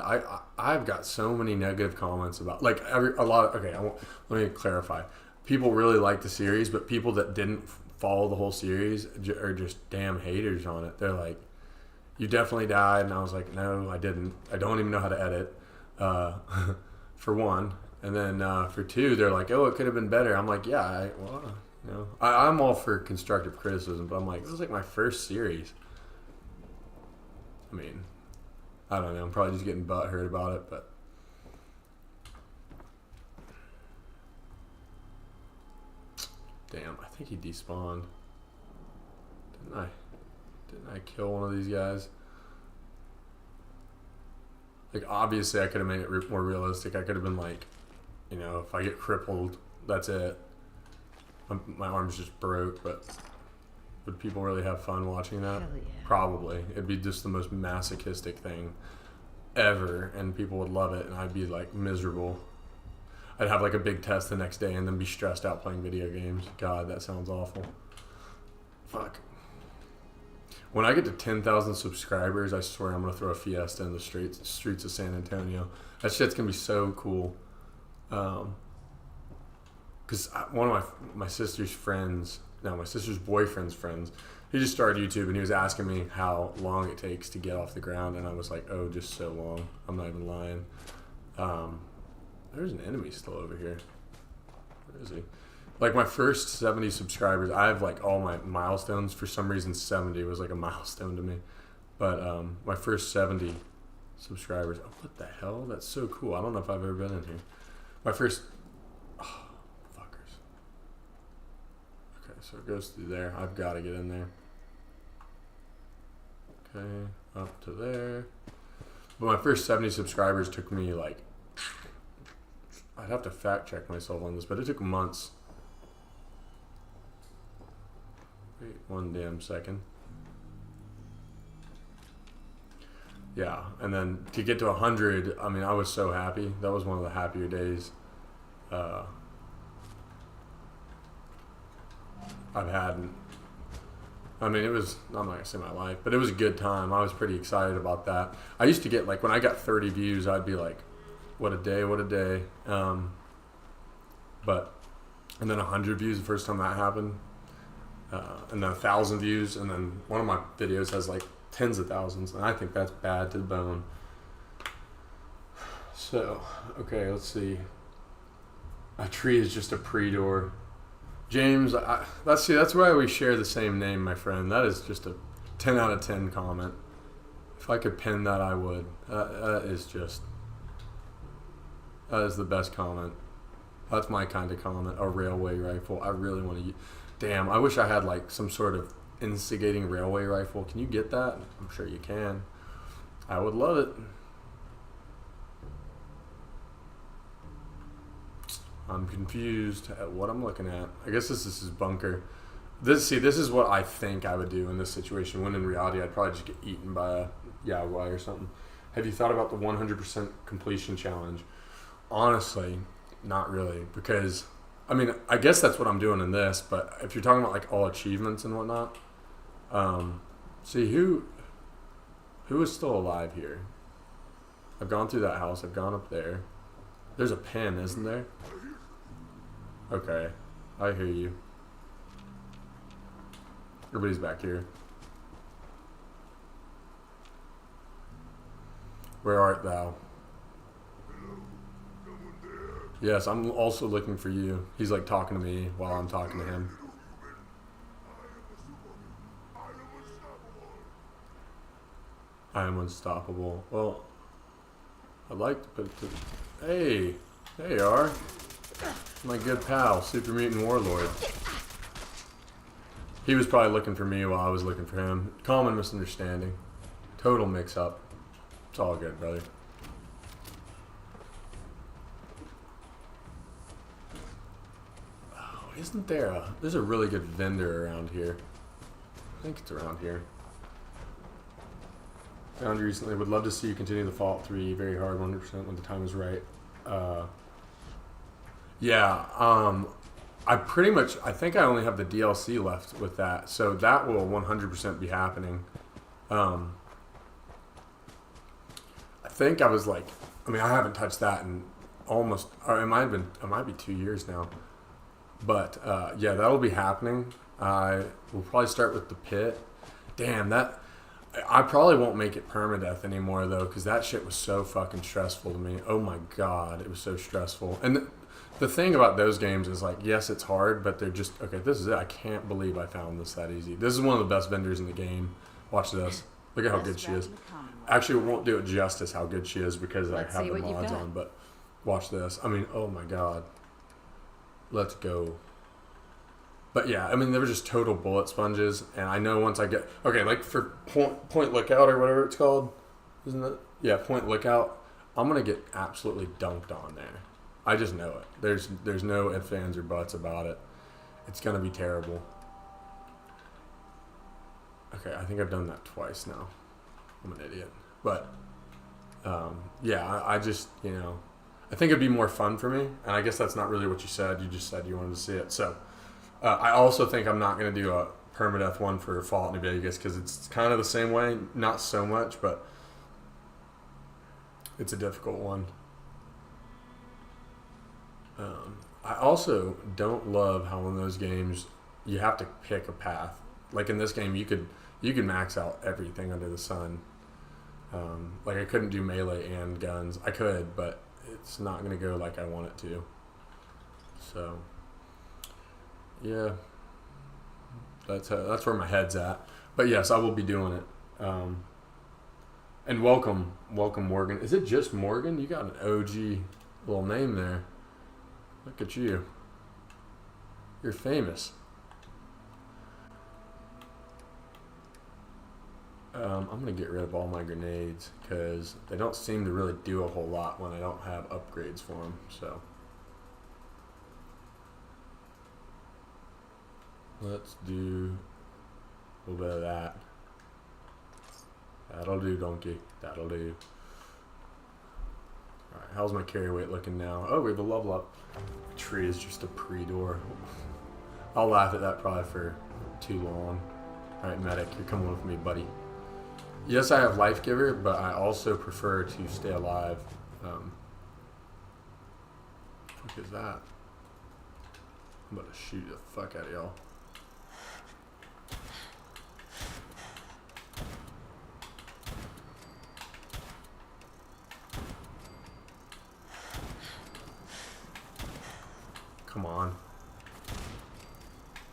I've got so many negative comments about, like, let me clarify. People really like the series, but people that didn't follow the whole series are just damn haters on it. They're like, you definitely died, and I was like, no, I didn't. I don't even know how to edit, for one. And then for two, they're like, oh, it could have been better. I'm like, yeah, I'm all for constructive criticism, but I'm like, this is like my first series. I mean, I don't know. I'm probably just getting butthurt about it, but damn, I think he despawned. Didn't I kill one of these guys? Like, obviously, I could have made it more realistic. I could have been like, if I get crippled, that's it. My arm's just broke, but would people really have fun watching that? Hell yeah. Probably. It'd be just the most masochistic thing ever, and people would love it, and I'd be, like, miserable. I'd have, like, a big test the next day and then be stressed out playing video games. God, that sounds awful. Fuck. When I get to 10,000 subscribers, I swear I'm going to throw a fiesta in the streets of San Antonio. That shit's going to be so cool. Because one of my sister's boyfriend's friends, he just started YouTube, and he was asking me how long it takes to get off the ground, and I was like, oh, just so long. I'm not even lying. There's an enemy still over here. Where is he? Like, my first 70 subscribers, I have, like, all my milestones. For some reason, 70 was, like, a milestone to me. But my first 70 subscribers. Oh, what the hell? That's so cool. I don't know if I've ever been in here. My first... Oh, fuckers. Okay, so it goes through there. I've got to get in there. Okay, up to there. But my first 70 subscribers took me, like... I'd have to fact check myself on this, but it took months. Wait one damn second. Yeah, and then to get to 100, I mean, I was so happy. That was one of the happier days I've had. I mean, it was, I'm not going to say my life, but it was a good time. I was pretty excited about that. I used to get, like, when I got 30 views, I'd be like, what a day, what a day. And then 100 views the first time that happened. And then 1,000 views, and then one of my videos has like tens of thousands, and I think that's bad to the bone. So, okay, let's see. A tree is just a pre-door. James, that's why we share the same name, my friend. That is just a 10 out of 10 comment. If I could pin that, I would. That is the best comment. That's my kind of comment. A railway rifle. I really want to use. Damn, I wish I had like some sort of instigating railway rifle. Can you get that? I'm sure you can. I would love it. I'm confused at what I'm looking at. I guess this is his bunker. This is what I think I would do in this situation, when in reality I'd probably just get eaten by a Yaguai or something. Have you thought about the 100% completion challenge? Honestly, not really, because I mean, I guess that's what I'm doing in this, but if you're talking about like all achievements and whatnot, see who is still alive here? I've gone through that house. I've gone up there. There's a pen, isn't there? Okay, I hear you. Everybody's back here. Where art thou? Yes, I'm also looking for you. He's like talking to me while I'm talking to him. I am unstoppable. Well, I'd like to put it to... Hey! There you are. My good pal, Super Mutant Warlord. He was probably looking for me while I was looking for him. Common misunderstanding. Total mix-up. It's all good, brother. Oh, isn't there a... There's a really good vendor around here. I think it's around here. Found recently. Would love to see you continue the Fallout 3. Very hard, 100% when the time is right. Yeah, I pretty much, I think I only have the DLC left with that, so that will 100% be happening. I think I was like, I mean, I haven't touched that in almost, or it might be 2 years now. But, yeah, that'll be happening. We'll probably start with the pit. Damn, I probably won't make it permadeath anymore, though, because that shit was so fucking stressful to me. Oh my god, it was so stressful. And the thing about those games is, like, yes, it's hard, but they're just, okay, this is it. I can't believe I found this that easy. This is one of the best vendors in the game. Watch this. Look at how good she is. Actually, it won't do it justice how good she is because I have the mods on, but watch this. I mean, oh my god. Let's go. But yeah, I mean, they were just total bullet sponges, and I know once I get... Okay, like for Point Lookout or whatever it's called, isn't it? Yeah, Point Lookout. I'm going to get absolutely dunked on there. I just know it. There's no ifs, ands, or buts about it. It's going to be terrible. Okay, I think I've done that twice now. I'm an idiot. But, yeah, I just, you know... I think it'd be more fun for me, and I guess that's not really what you said. You just said you wanted to see it, so... I also think I'm not going to do a permadeath one for Fallout New Vegas because it's kind of the same way. Not so much, but it's a difficult one. I also don't love how in those games you have to pick a path. Like in this game, you could max out everything under the sun. Like I couldn't do melee and guns. I could, but it's not going to go like I want it to. So... yeah, that's where my head's at. But yes, I will be doing it. And welcome Morgan. Is it just Morgan? You got an OG little name there. Look at you. You're famous. I'm gonna get rid of all my grenades because they don't seem to really do a whole lot when I don't have upgrades for them. So. Let's do a little bit of that. That'll do, donkey. That'll do. Alright, how's my carry weight looking now? Oh, we have a level up. The tree is just a pre-door. I'll laugh at that probably for too long. Alright, medic, you're coming with me, buddy. Yes, I have Life Giver, but I also prefer to stay alive. What is that? I'm about to shoot the fuck out of y'all. Come on.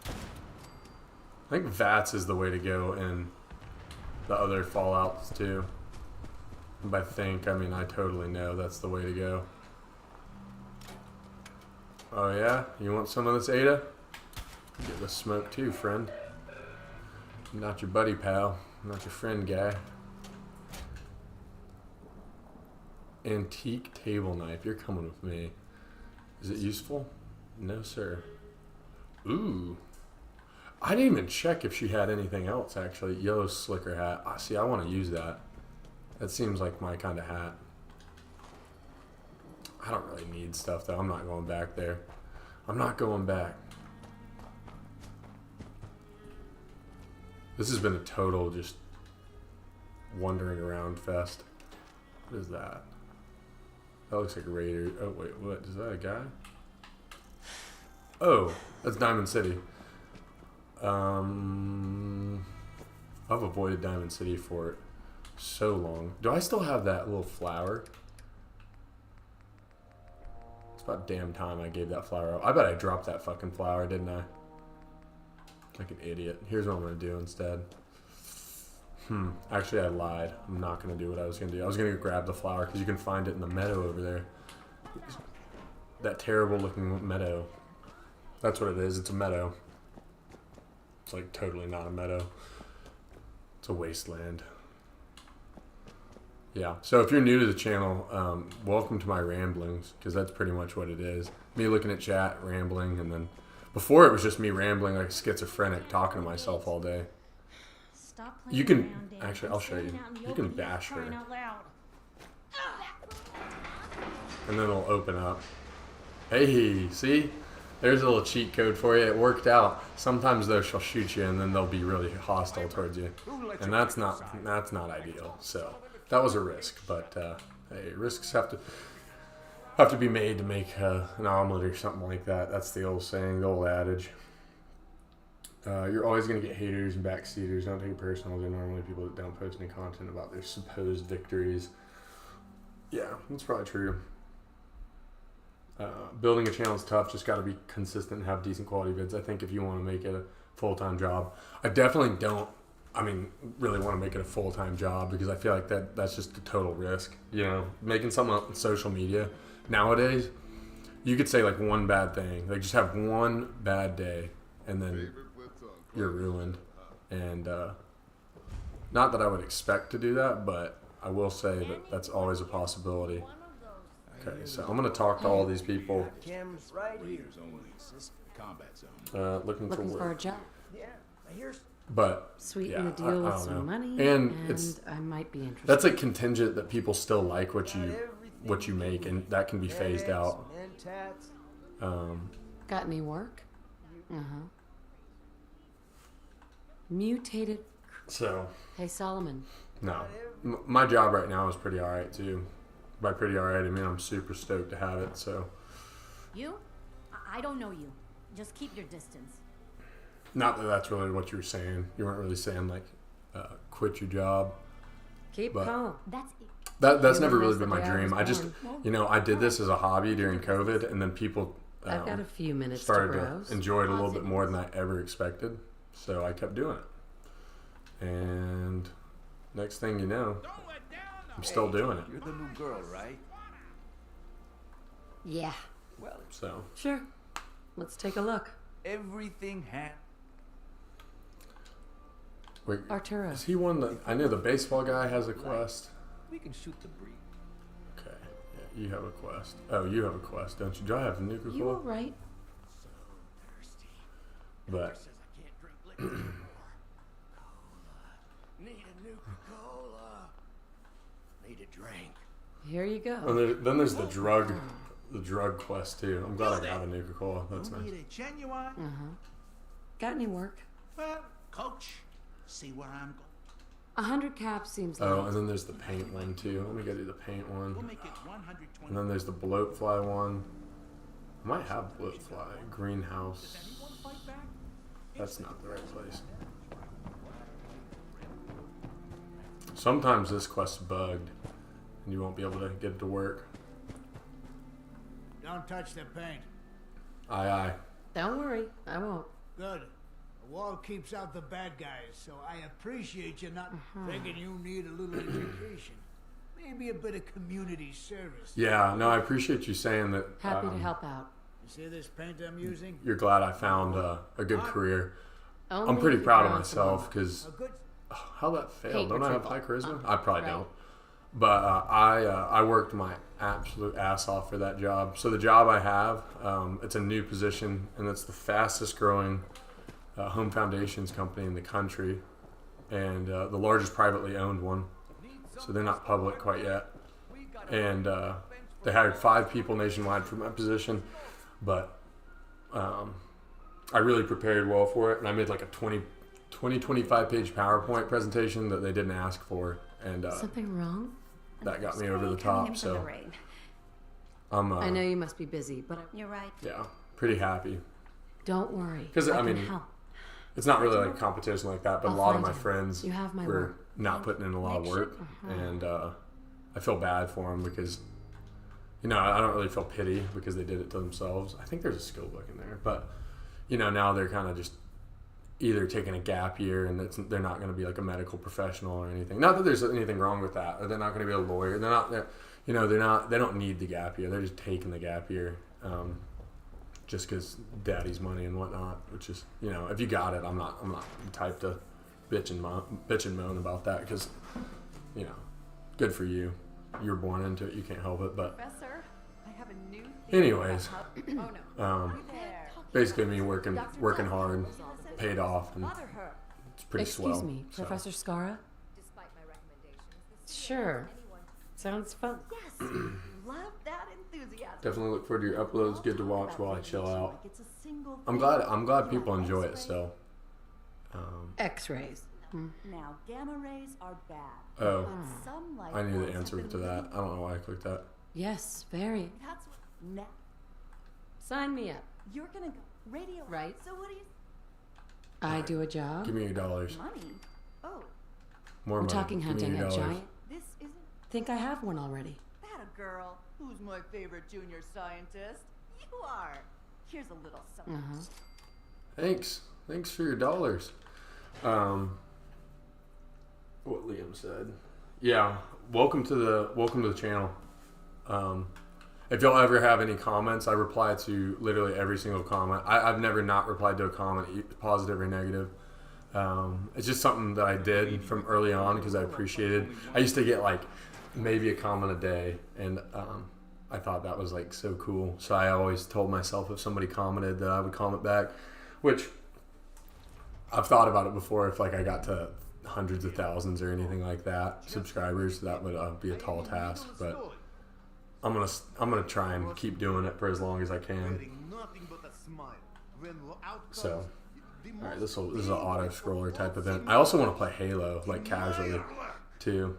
I think VATS is the way to go in the other Fallouts too. And by think, I mean I totally know that's the way to go. Oh yeah? You want some of this Ada? Get the smoke too, friend. Not your buddy, pal. Not your friend, guy. Antique table knife. You're coming with me. Is it useful? No, sir. Ooh. I didn't even check if she had anything else, actually. Yellow slicker hat. See, I want to use that. That seems like my kind of hat. I don't really need stuff, though. I'm not going back there. I'm not going back. This has been a total just wandering around fest. What is that? That looks like a raider. Oh, wait, what? Is that a guy? Oh, that's Diamond City. I've avoided Diamond City for so long. Do I still have that little flower? It's about damn time I gave that flower out. I bet I dropped that fucking flower, didn't I? Like an idiot. Here's what I'm going to do instead. Actually, I lied. I'm not going to do what I was going to do. I was going to grab the flower because you can find it in the meadow over there. That terrible looking meadow. That's what it is. It's a meadow. It's like totally not a meadow. It's a wasteland. Yeah. So if you're new to the channel, welcome to my ramblings, because that's pretty much what it is. Me looking at chat, rambling, and then before it was just me rambling like a schizophrenic, talking to myself all day. Stop playing You can around, Dad. actually, I'm I'll show you. standing out in the You can open here bash her, crying out loud. and then it'll open up. Hey, see? There's a little cheat code for you. It worked out. Sometimes though she'll shoot you, and then they'll be really hostile towards you, and that's not ideal. So that was a risk, but hey, risks have to be made to make an omelet or something like that. That's the old saying, the old adage. You're always going to get haters and backseaters. Don't take it personal. They're normally people that don't post any content about their supposed victories. Yeah, that's probably true. Building a channel is tough. Just got to be consistent and have decent quality vids. I think if you want to make it a full-time job, I definitely don't. I mean, really want to make it a full-time job, because I feel like that's just a total risk. You know, making something on social media nowadays, you could say like one bad thing, like just have one bad day, and then you're ruined. And not that I would expect to do that, but I will say that that's always a possibility. Okay, so I'm going to talk to all these people. Looking for Looking for a work. job. But Sweeten yeah, the deal with I don't some know. money, And and it's I might be interested. that's like contingent that people still like what you make, and that can be phased out. Got any work? Mutated. So Hey, Solomon. no, my job right now is pretty alright too. By pretty alright, I mean I'm super stoked to have it. So You? I don't know you. Just keep your distance. not that that's really what you were saying. You weren't really saying like quit your job. Keep But- calm. That's You never know, really that's been the my day I dream. was I just, born. I did this as a hobby during COVID, and then people I've got a few minutes to started browse. to enjoy it a little bit more than I ever expected. So I kept doing it. And next thing you know, I'm still doing it. You're the new girl, right? Yeah. Well, So Sure. Let's take a look. everything wait, Arturo. is he one that I know the baseball guy has a quest? we can shoot the breeze. Okay, yeah, you have a quest. Oh, you have a quest, don't you? Do I have a nuka You all right? But Need a Nuka-Cola. Need a drink. Here you go. then there's the drug quest too. I'm glad I got a nuka cola. That's nice. Need a genuine. Got any work? Well, coach, see where I'm going. 100 caps seems Oh, like. and then there's the paint one too. Let me go do the paint We'll one. make it 120. And then there's the bloatfly one. I might have bloatfly. Greenhouse. That's not the right place. Sometimes this quest's bugged, and you won't be able to get it to work. Don't touch the paint. Aye. Don't worry, I won't. Good. The wall keeps out the bad guys, so I appreciate you not thinking you need a little education. Maybe a bit of community service. Yeah, no, I appreciate you saying that. Happy to help out. You see this paint I'm using? You're glad I found a good career. I'm Only pretty if proud of you're myself because A good how that failed. Paint Don't I have retrieval. high charisma? I probably right. don't. But I worked my absolute ass off for that job. So the job I have, it's a new position, and it's the fastest growing home foundations company in the country, and the largest privately owned one. So they're not public quite yet. And they hired 5 people nationwide for my position, but I really prepared well for it, and I made like a 25 page PowerPoint presentation that they didn't ask for, and Something wrong? that got me over the top. So I'm I know you must be busy, but You're right. yeah, pretty happy. don't worry. 'Cause, I I can mean, help. it's not really like a competition like that, but I'll a lot of find my him. friends You have my were word. not putting in a lot of work, and I feel bad for them because, you know, I don't really feel pity because they did it to themselves. I think there's a skill book in there, but, you know, now they're kind of just either taking a gap year and they're not going to be like a medical professional or anything. Not that there's anything wrong with that, or they're not going to be a lawyer. They don't need the gap year. They're just taking the gap year just because daddy's money and whatnot, which is, you know, if you got it, I'm not the type to bitch and moan about that because, you know, good for you. You were born into it. You can't help it. But Professor, I have a new anyways, oh no. There. basically me working hard, paid off, and Bother her. it's pretty Excuse swell. me, so. Professor Scara? Despite my recommendations. This is Sure. anyone. Sounds fun. Yes. Love that enthusiasm. Definitely look forward to your uploads. Good to watch while I chill out. Like it's a single I'm thing. glad people enjoy it still. X-rays. Now, gamma rays are bad. Oh, But some light I knew forms the answer have to been that. linked- I don't know why I clicked that. Yes, very. That's what. Now, Sign me up. you're gonna go radio. Right. So what do you? I do a job. Give me your dollars. Money. Oh, More We're money. talking Give me hunting your a dollars. giant. this isn't Think I have one already. that a girl. Who's my favorite junior scientist? You are. Here's a little something. Thanks for your dollars. What Liam said. Yeah. Welcome to the channel. If y'all ever have any comments, I reply to literally every single comment. I've never not replied to a comment, positive or negative. It's just something that I did from early on because I appreciated. I used to get like maybe a comment a day, and I thought that was like so cool. So I always told myself if somebody commented that I would comment back, which I've thought about it before. If like I got to hundreds of thousands or anything like that subscribers, that would be a tall task. But I'm gonna try and keep doing it for as long as I can. So, all right, this is an auto scroller type event. I also want to play Halo like casually too.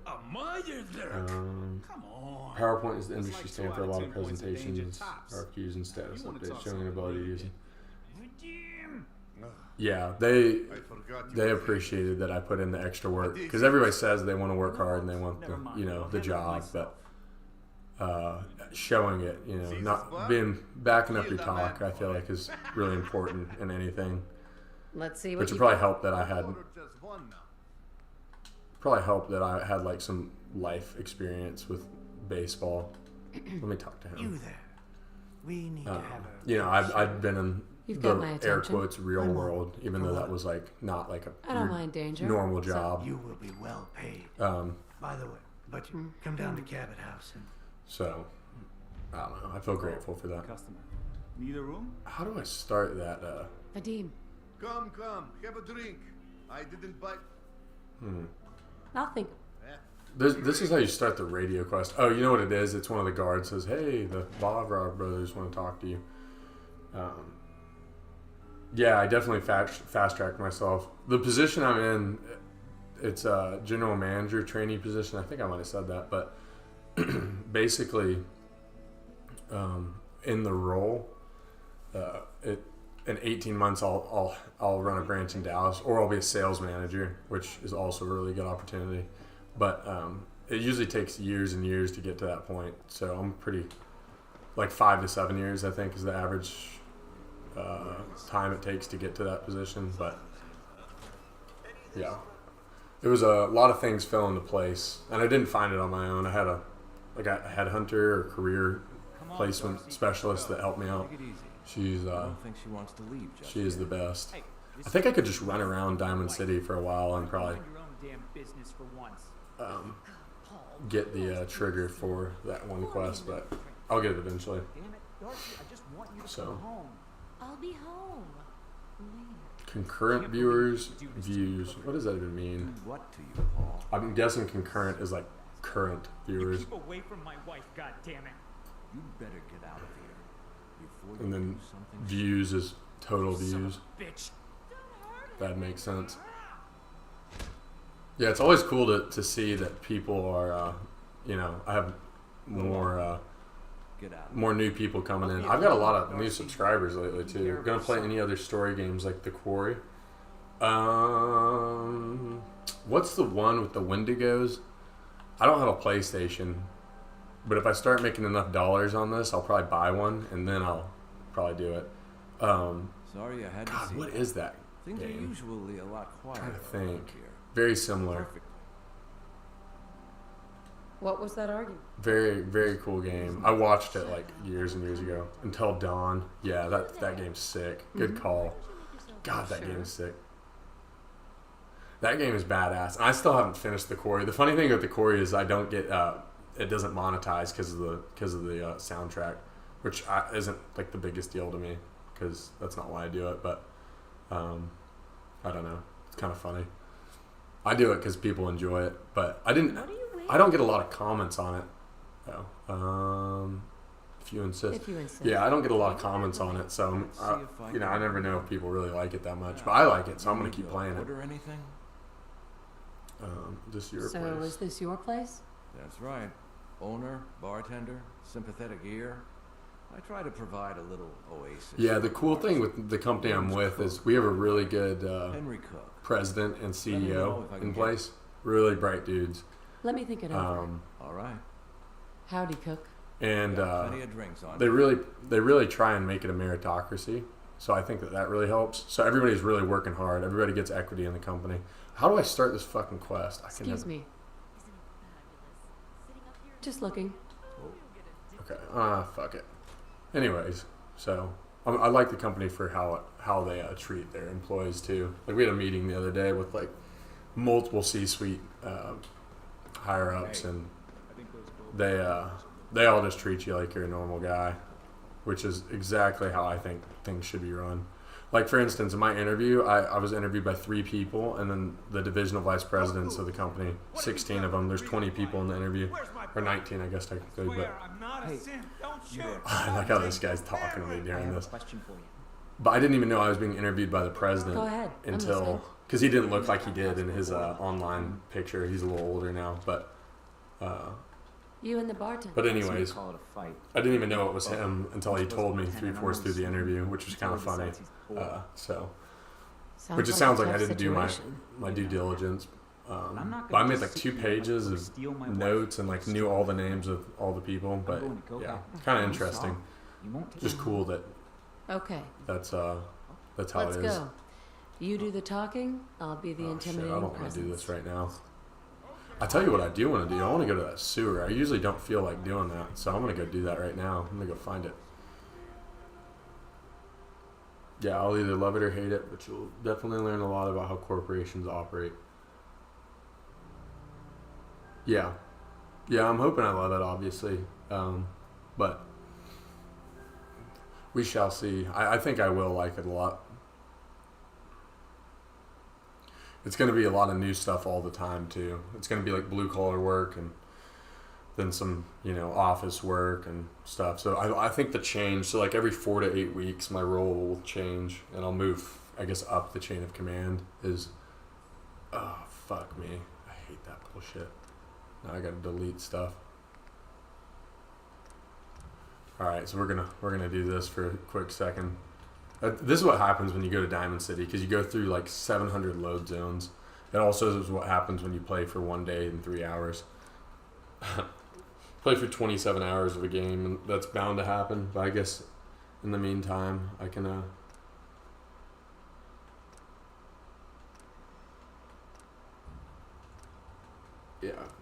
PowerPoint is the industry standard for a lot of presentations, RFQs, and status updates showing an ability to use it. Yeah, they appreciated that I put in the extra work because everybody says they want to work hard and they want the job, but showing it, not being backing up your talk, I feel like is really important in anything. Let's see what Which you would probably help that I had like some life experience with baseball. Let me talk to him. You there. We need to have a... You know, I've been in You've got my the attention. air quotes real world, even though that was like not like I don't your mind danger. normal job. You will be well paid. By the way, but you come down to Cabot House and... So, I don't know. I feel grateful for that. Customer. Need a room? How do I start that? Vadim, Come, have a drink. I didn't buy. nothing. This is how you start the radio quest. Oh, you know what it is? It's one of the guards says, "Hey, the Vavrov brothers want to talk to you." Yeah, I definitely fast tracked myself. The position I'm in, it's a general manager trainee position. I think I might have said that, but basically, in the role, in 18 months, I'll run a branch in Dallas, or I'll be a sales manager, which is also a really good opportunity. But it usually takes years and years to get to that point. So I'm pretty, like 5 to 7 years, I think, is the average time it takes to get to that position. But yeah, it was a lot of things fell into place, and I didn't find it on my own. I had a headhunter or career placement specialist that helped me out. She's I don't think she wants to leave. she is the best. I think I could just run around Diamond City for a while and probably Mind your own damn business for once. get the trigger for that one quest, but I'll get it eventually. Damn it, Darcy, I just want you to So. come home. I'll be home later. Concurrent views. What does that even mean? What to you, Paul? I'm guessing concurrent is like current viewers, Keep away from my wife, goddammit. You better get out of here before you and then do something. views is total views. Bitch. That makes sense. Yeah, it's always cool to see that people are, I have more Get out. more new people coming in. I've got a lot of new subscribers lately too. Gonna play any other story games like The Quarry. What's the one with the Wendigos? I don't have a PlayStation, but if I start making enough dollars on this, I'll probably buy one, and then I'll probably do it. Sorry I had to God, see what that. is that Things are game? usually a lot quieter I'm trying to around think. here. Very similar. Perfect. What was that argument? Very, very cool game. I watched it like years and years ago. Until Dawn. Yeah, that game's sick. Good call. God, that game's sick. That game is badass. And I still haven't finished the quarry. The funny thing with the quarry is I don't get it doesn't monetize because of the soundtrack, which isn't like the biggest deal to me because that's not why I do it. But I don't know. It's kind of funny. I do it because people enjoy it, but I don't get a lot of comments on it. If you insist. If you insist. Yeah, I don't get a lot of comments on it, so I never know if people really like it that much. But I like it, so I'm gonna keep playing it. Order anything? This your So place. is this your place? That's right. Owner, bartender, sympathetic ear. I try to provide a little oasis. Yeah, the cool thing with the company I'm with is we have a really good Henry Cook. president and Let me know CEO if I in can place. Really bright dudes. Let me think it over. All right. Howdy, Cook. And Plenty of drinks on. they really try and make it a meritocracy. So I think that really helps. So everybody's really working hard. Everybody gets equity in the company. How do I start this fucking quest? Excuse me. Just looking. Okay. Fuck it. Anyways, so I like the company for how they treat their employees too. Like we had a meeting the other day with like multiple C-suite higher ups, and they all just treat you like you're a normal guy, which is exactly how I think things should be run. Like for instance, in my interview, I was interviewed by 3 people, and then the divisional vice presidents of the company, 16 of them. There's 20 people in the interview, or 19, I guess technically. But I like how this guy's talking to me during this. But I didn't even know I was being interviewed by the president Go ahead. I'm until listening. because he didn't look like he did in his online picture. He's a little older now, but. You and the bartender. But anyways, I didn't even know it was him until he told me 3/4 through the interview, which was kind of funny. Which it sounds like I didn't do my due diligence. But I made like 2 pages of notes and like knew all the names of all the people. But yeah, kind of interesting. Just cool that Okay. that's how Let's it is. go. You do the talking. I'll be the Oh, shit, intimidating I don't want to presence. do this right now. I tell you what I do want to do. I want to go to that sewer. I usually don't feel like doing that, so I'm going to go do that right now. I'm going to go find it. Yeah, I'll either love it or hate it, but you'll definitely learn a lot about how corporations operate. Yeah. Yeah, I'm hoping I love it, obviously. But we shall see. I think I will like it a lot. It's going to be a lot of new stuff all the time, too. It's going to be like blue-collar work and then some, office work and stuff. So I think the change, so like every 4 to 8 weeks, my role will change, and I'll move, I guess, up the chain of command is, oh, fuck me. I hate that bullshit. Now I got to delete stuff. All right, so we're gonna do this for a quick second. This is what happens when you go to Diamond City, because you go through like 700 load zones. It also is what happens when you play for 1 day and 3 hours. Play for 27 hours of a game, and that's bound to happen. But I guess in the meantime, I can.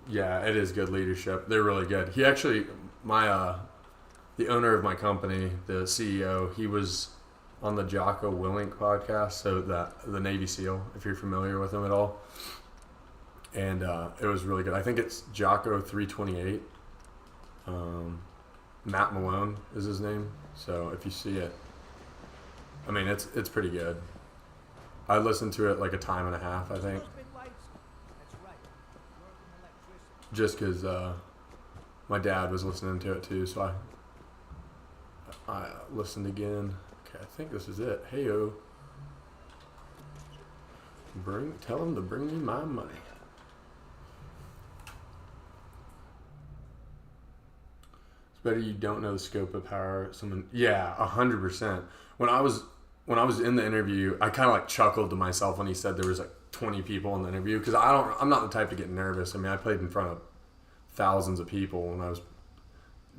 Yeah, it is good leadership. They're really good. He actually, the owner of my company, the CEO, he was on the Jocko Willink podcast, so the Navy SEAL, if you're familiar with him at all. And it was really good. I think it's Jocko 328. Matt Malone is his name. So if you see it, I mean, it's pretty good. I listened to it like a time and a half, I think. Just because my dad was listening to it too, so I listened again. Okay, I think this is it. Heyo. Tell him to bring me my money. It's better you don't know the scope of power. Yeah, 100%. When I was when I was in the interview, I kind of like chuckled to myself when he said there was like 20 people in the interview, because I'm not the type to get nervous. I mean, I played in front of thousands of people when I was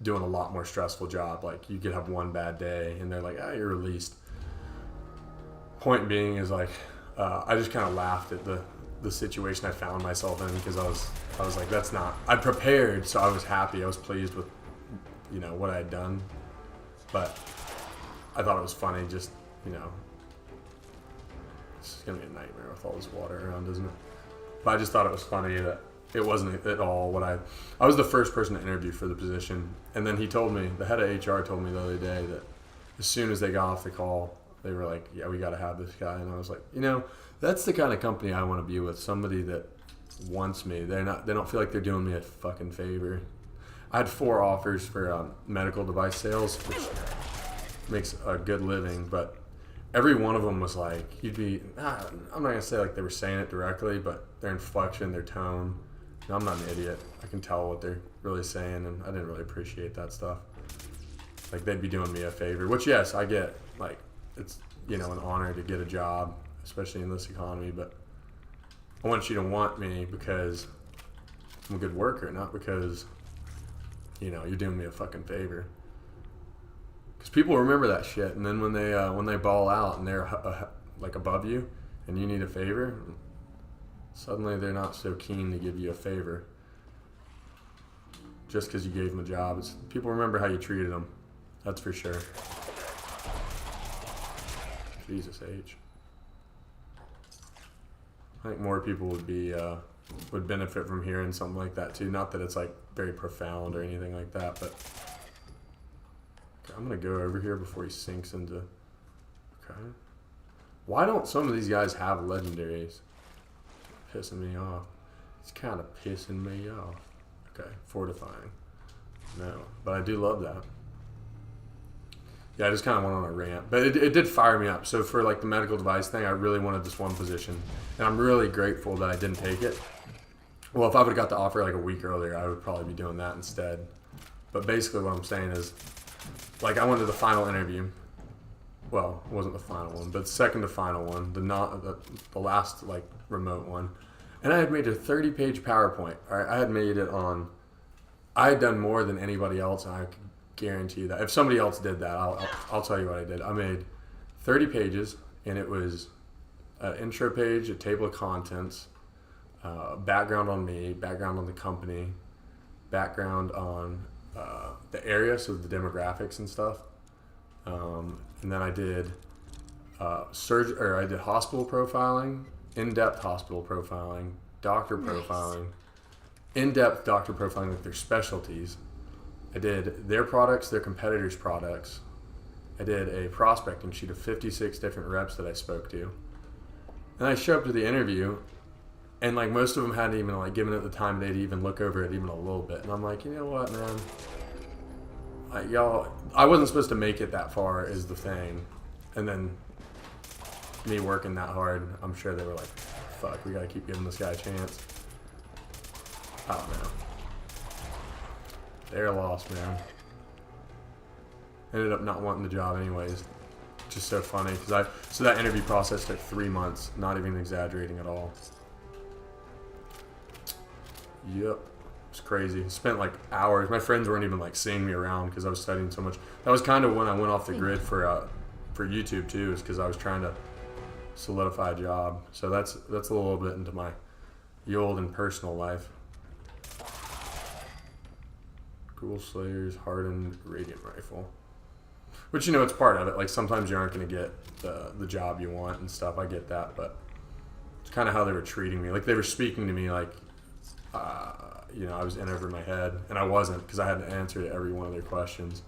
doing a lot more stressful job. Like, you could have one bad day and they're like, you're released. Point being is like, I just kind of laughed at the situation I found myself in, because I was like, that's not, I prepared, so I was happy. I was pleased with, you know, what I had done, but I thought it was funny. Just, you know, it's gonna be a nightmare with all this water around, isn't it? But I just thought it was funny that it wasn't at all what I was the first person to interview for the position. And then he told me, the head of HR told me the other day, that as soon as they got off the call, they were like, yeah, we got to have this guy. And I was like, you know, that's the kind of company I want to be with. Somebody that wants me. They don't feel like they're doing me a fucking favor. I had 4 offers for medical device sales, which makes a good living, but every one of them was like, I'm not going to say like they were saying it directly, but their inflection, their tone. I'm not an idiot. I can tell what they're really saying, and I didn't really appreciate that stuff. Like, they'd be doing me a favor, which, yes, I get. Like, it's, you know, an honor to get a job, especially in this economy, but I want you to want me because I'm a good worker, not because, you know, you're doing me a fucking favor. Because people remember that shit, and then when they ball out and they're like above you and you need a favor, suddenly they're not so keen to give you a favor just because you gave them a job. People remember how you treated them, that's for sure. Jesus H. I think more people would benefit from hearing something like that too. Not that it's like very profound or anything like that, but I'm gonna go over here before he sinks into. Okay. Why don't some of these guys have legendaries? Pissing me off. It's kind of pissing me off. Okay, fortifying. No, but I do love that. Yeah, I just kind of went on a rant, but it did fire me up. So for like the medical device thing, I really wanted this one position, and I'm really grateful that I didn't take it. Well, if I would have got the offer like a week earlier, I would probably be doing that instead. But basically what I'm saying is, like, I went to the final interview. Well, it wasn't the final one, but second to final one, the last like remote one, and I had made a 30-page PowerPoint. All right, I had done more than anybody else, and I could guarantee you that if somebody else did that, I'll tell you what I did. I made 30 pages, and it was an intro page, a table of contents, background on me, background on the company, background on the area, so the demographics and stuff. And then I did I did hospital profiling, in-depth hospital profiling, doctor profiling, in-depth doctor profiling with their specialties. I did their products, their competitors' products. I did a prospecting sheet of 56 different reps that I spoke to. And I show up to the interview, and like most of them hadn't even like given it the time they'd even look over it even a little bit. And I'm like, you know what, man? I wasn't supposed to make it that far is the thing. And then me working that hard, I'm sure they were like, fuck, we gotta keep giving this guy a chance. I don't know. They're lost, man. Ended up not wanting the job anyways. Just so funny, so that interview process took 3 months, not even exaggerating at all. Yep. It's crazy. Spent like hours. My friends weren't even like seeing me around because I was studying so much. That was kind of when I went off the grid for YouTube too, is because I was trying to solidify a job. So that's a little bit into my old and personal life. Ghoul Slayer's hardened radiant rifle, which, you know, it's part of it. Like, sometimes you aren't going to get the job you want and stuff. I get that, but it's kind of how they were treating me. Like, they were speaking to me like, you know, I was in over my head, and I wasn't, because I had to answer to every one of their questions.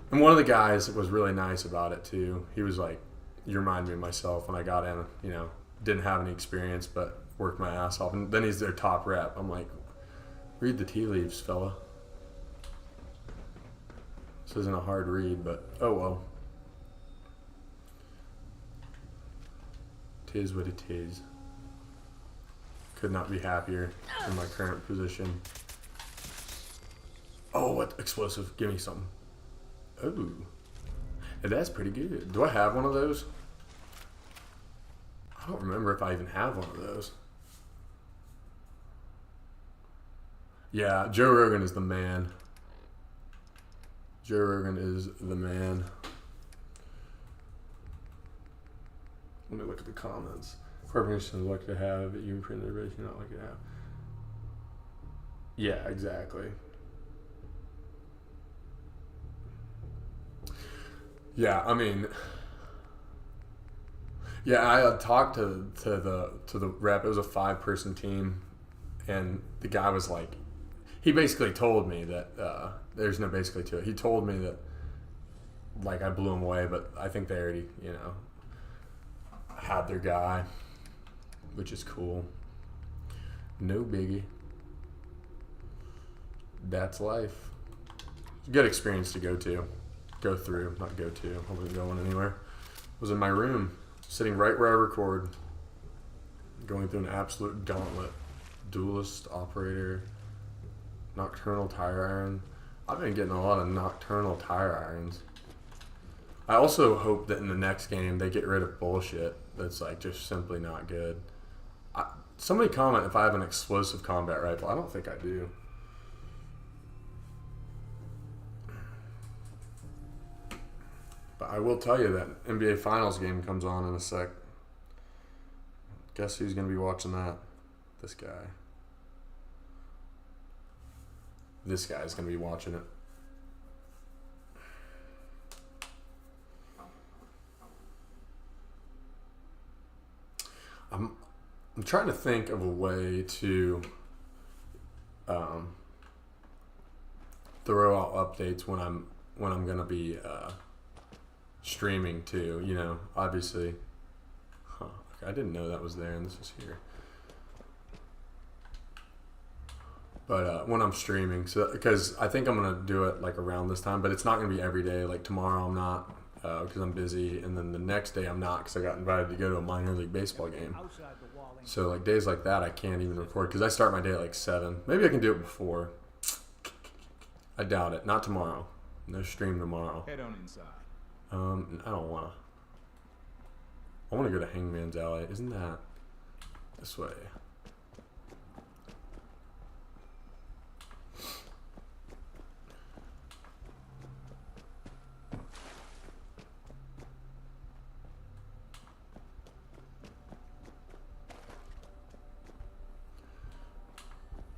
And one of the guys was really nice about it too. He was like, you remind me of myself when I got in, you know, didn't have any experience, but worked my ass off. And then he's their top rep. I'm like, read the tea leaves, fella. This isn't a hard read, but oh well. Tis what it is. Could not be happier in my current position. Oh, what explosive? Give me something. Oh. That's pretty good. Do I have one of those? I don't remember if I even have one of those. Yeah, Joe Rogan is the man. Joe Rogan is the man. Let me look at the comments. Corporations like to have it, you can print it, but not like to have. Yeah, exactly. Yeah, I mean, yeah, I had talked to the rep. It was a 5-person team, and the guy was like, he basically told me that there's no basically to it. He told me that like I blew him away, but I think they already, you know, had their guy, which is cool. No biggie. That's life. Good experience to go through. Not go to. I wasn't going anywhere. I was in my room, sitting right where I record, going through an absolute gauntlet. Duelist, operator, nocturnal tire iron. I've been getting a lot of nocturnal tire irons. I also hope that in the next game they get rid of bullshit that's like just simply not good. Somebody comment if I have an explosive combat rifle. I don't think I do. But I will tell you that NBA Finals game comes on in a sec. Guess who's going to be watching that? This guy. This guy's going to be watching it. I'm trying to think of a way to throw out updates when I'm going to be streaming too, you know, obviously. Okay, I didn't know that was there and this was here. But when I'm streaming, so because I think I'm going to do it like around this time, but it's not going to be every day. Like tomorrow I'm not because I'm busy, and then the next day I'm not because I got invited to go to a minor league baseball game. So like days like that I can't even record because I start my day at like 7. Maybe I can do it before. I doubt it. Not tomorrow. No stream tomorrow. Head on inside. I don't want to. I want to go to Hangman's Alley. Isn't that this way?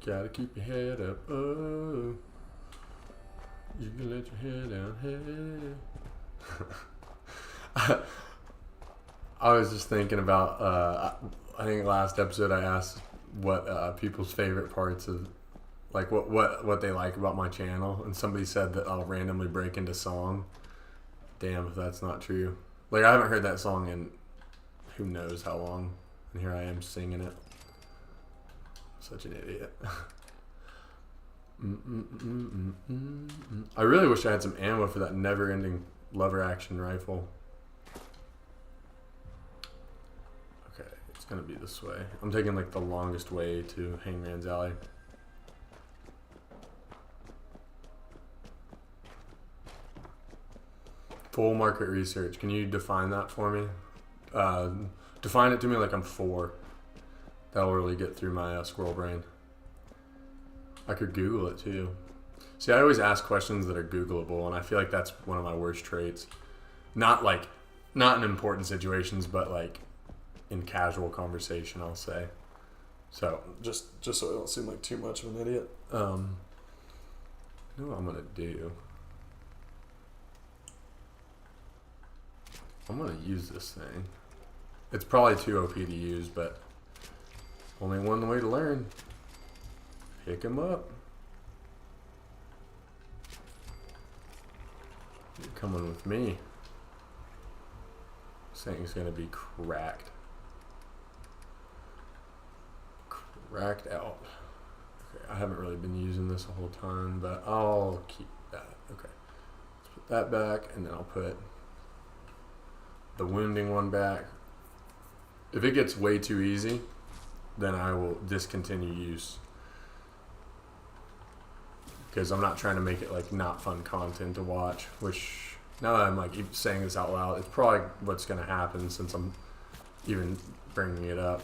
Gotta keep your head up. Oh, you can let your head down. Hey. I was just thinking about. I think last episode I asked what people's favorite parts of, like what they like about my channel, and somebody said that I'll randomly break into song. Damn, if that's not true. Like I haven't heard that song in who knows how long, and here I am singing it. Such an idiot. I really wish I had some ammo for that never-ending lever action rifle. Okay, it's gonna be this way. I'm taking like the longest way to Hangman's Alley. Full market research. Can you define that for me? Define it to me like I'm 4. That'll really get through my squirrel brain. I could Google it too. See, I always ask questions that are Googleable, and I feel like that's one of my worst traits. Not in important situations, but like in casual conversation, I'll say. So just so I don't seem like too much of an idiot. You know what I'm gonna do? I'm gonna use this thing. It's probably too OP to use, but only one way to learn. Pick him up. You're coming with me. This thing's gonna be cracked. Cracked out. Okay, I haven't really been using this the whole time, but I'll keep that. Okay. Let's put that back, and then I'll put the wounding one back. If it gets way too easy, then I will discontinue use. Because I'm not trying to make it like not fun content to watch, which Now that I'm like saying this out loud, it's probably what's gonna happen since I'm even bringing it up.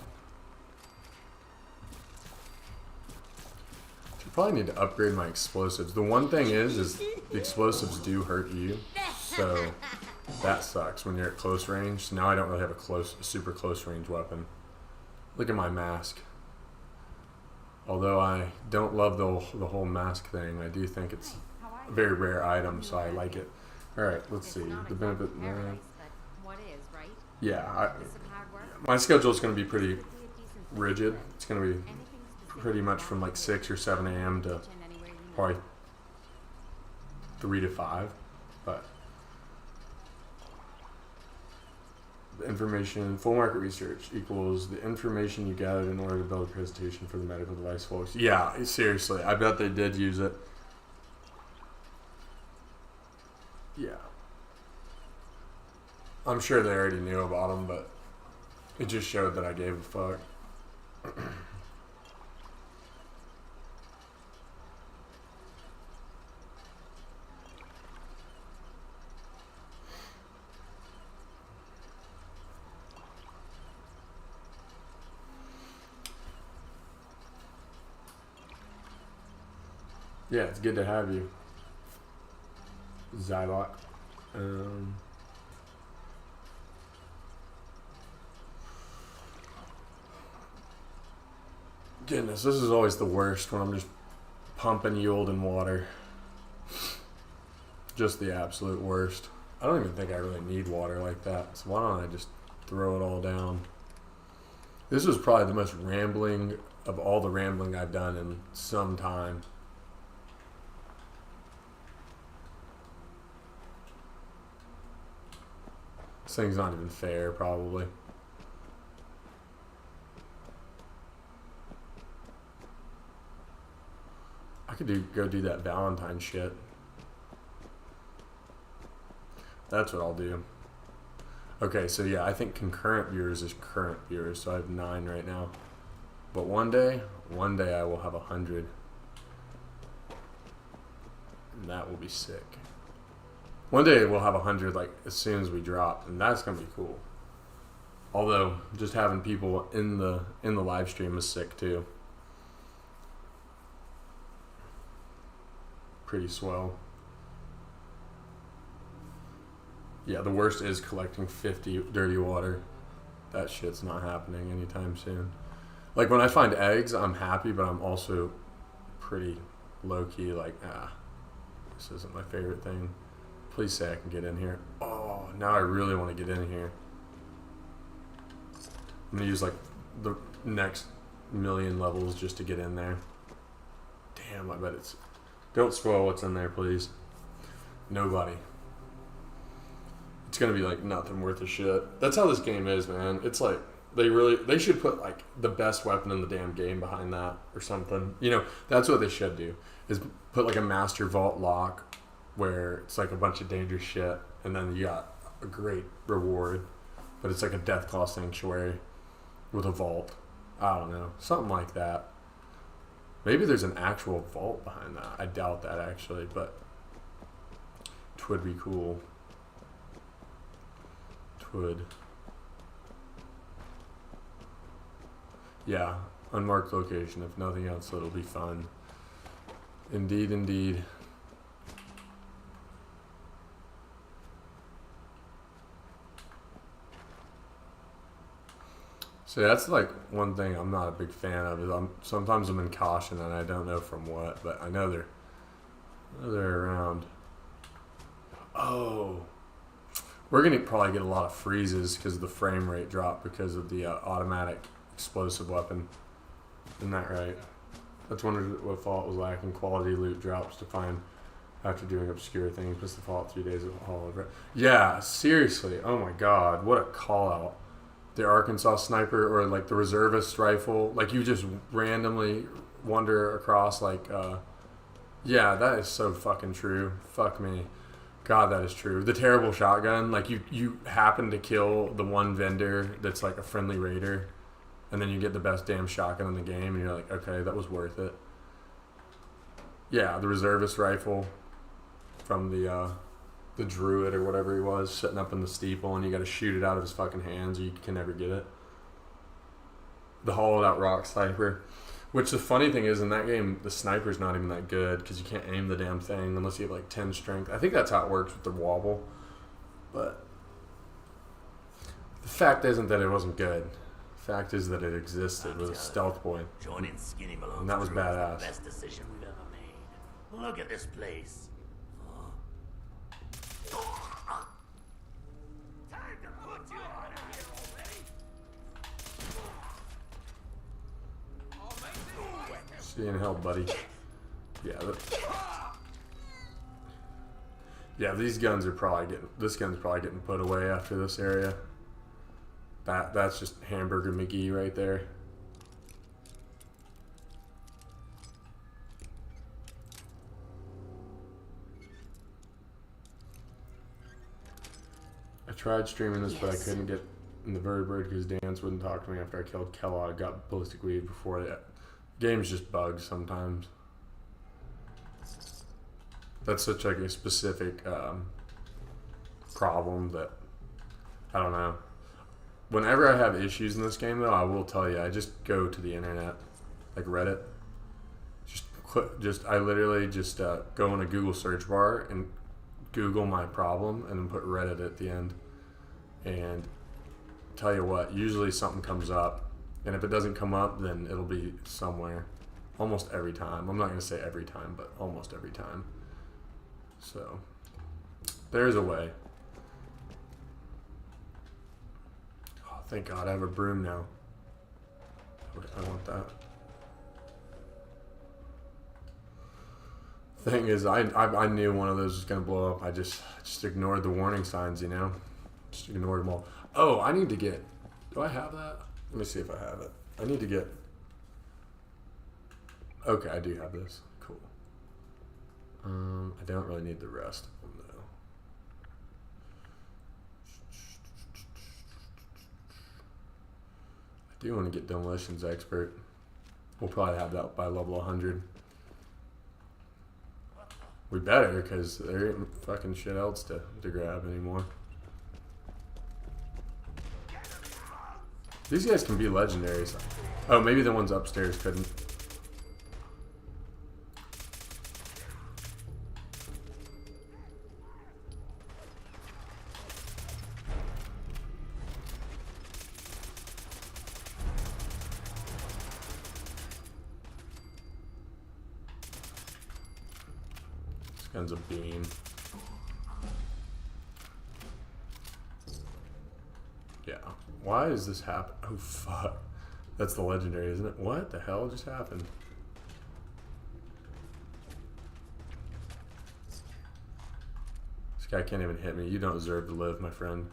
I probably need to upgrade my explosives. The one thing is the explosives do hurt you, so that sucks when you're at close range. So now I don't really have a super close range weapon. Look at my mask. Although I don't love the whole mask thing, I do think it's a very rare item, so I like it. All right, let's see the benefit. Yeah, my schedule is going to be pretty rigid. It's going to be pretty much from like 6 or 7 a.m. to probably 3 to 5, but the information, full market research equals the information you gathered in order to build a presentation for the medical device folks. Yeah, seriously, I bet they did use it. Yeah. I'm sure they already knew about them, but it just showed that I gave a fuck. Yeah, it's good to have you, Zylok. Goodness, this is always the worst when I'm just pumping yield in water. Just the absolute worst. I don't even think I really need water like that, so why don't I just throw it all down? This was probably the most rambling of all the rambling I've done in some time. This thing's not even fair, probably. I could go do that Valentine shit. That's what I'll do. Okay, so yeah, I think concurrent viewers is current viewers, so I have 9 right now. But one day I will have 100. And that will be sick. One day we'll have 100 like as soon as we drop, and that's gonna be cool. Although just having people in the live stream is sick too. Pretty swell. Yeah, the worst is collecting 50 dirty water. That shit's not happening anytime soon. Like when I find eggs, I'm happy, but I'm also pretty low key like, this isn't my favorite thing. Please say I can get in here. Oh, now I really want to get in here. I'm going to use like the next million levels just to get in there. Damn, I bet it's... Don't spoil what's in there, please. Nobody. It's going to be like nothing worth a shit. That's how this game is, man. It's like, they should put like the best weapon in the damn game behind that or something. You know, that's what they should do. Is put like a master vault lock where it's like a bunch of dangerous shit, and then you got a great reward, but it's like a Deathclaw Sanctuary with a vault. I don't know, something like that. Maybe there's an actual vault behind that. I doubt that actually, but twould be cool. Twould. Yeah, unmarked location. If nothing else, it'll be fun. Indeed, indeed. So that's like one thing I'm not a big fan of is sometimes I'm in caution and I don't know from what, but I know they're around. Oh, we're gonna probably get a lot of freezes because of the frame rate drop because of the automatic explosive weapon. Isn't that right? That's wondered what Fallout was lacking. Quality loot drops to find after doing obscure things. Plus the Fallout 3 days of Hall of... Yeah, seriously. Oh my god, what a call out. The Arkansas sniper or like the reservist rifle, like you just randomly wander across like yeah, that is so fucking true. Fuck me. God, that is true. The terrible shotgun, like you happen to kill the one vendor that's like a friendly raider, and then you get the best damn shotgun in the game, and you're like, okay, that was worth it. Yeah, the reservist rifle from the the druid or whatever he was sitting up in the steeple, and you got to shoot it out of his fucking hands or you can never get it. The hollowed out rock sniper. Which the funny thing is, in that game, the sniper's not even that good because you can't aim the damn thing unless you have like 10 strength. I think that's how it works with the wobble. But the fact isn't that it wasn't good. The fact is that it existed with a stealth boy. Joining Skinny Malone's And that was crew is badass. the best decision we've ever made. Look at this place. Time to put you out of here already. See you in hell, buddy. Yeah, these guns are probably getting. This gun's probably getting put away after this area. That's just Hamburger McGee right there. I tried streaming this, but I couldn't get in the vertebrate because Dance wouldn't talk to me after I killed Kellogg. Got ballistic weed before that. Game's just bugs sometimes. That's such like a specific problem that I don't know. Whenever I have issues in this game, though, I will tell you, I just go to the internet, like Reddit. I literally just go in a Google search bar and Google my problem, and then put Reddit at the end. And tell you what, usually something comes up, and if it doesn't come up, then it'll be somewhere. Almost every time. I'm not going to say every time, but almost every time. So, there's a way. Oh, thank God I have a broom now. I want that. Thing is, I knew one of those was going to blow up. I just ignored the warning signs, you know? Just ignored them all. Oh, I need to get... Do I have that? Let me see if I have it. I need to get... Okay, I do have this. Cool. I don't really need the rest of them, though. I do want to get Demolitions Expert. We'll probably have that by level 100. We better, because there ain't fucking shit else to grab anymore. These guys can be legendaries. Oh, maybe the ones upstairs couldn't. This gun's a beam. Yeah. Why is this happen? Oh, fuck. That's the legendary, isn't it? What the hell just happened? This guy can't even hit me. You don't deserve to live, my friend.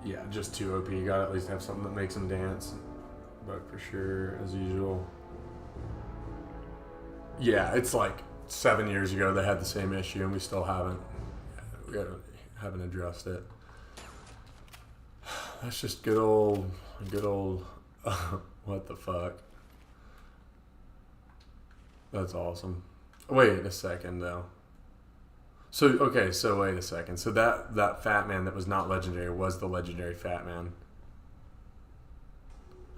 Yeah, just too OP. You gotta at least have something that makes him dance. But for sure, as usual. Yeah, it's like 7 years ago they had the same issue and we still haven't addressed it. That's just good old what the fuck. That's awesome. Wait a second though. So, okay, so wait a second. So that fat man that was not legendary was the legendary fat man.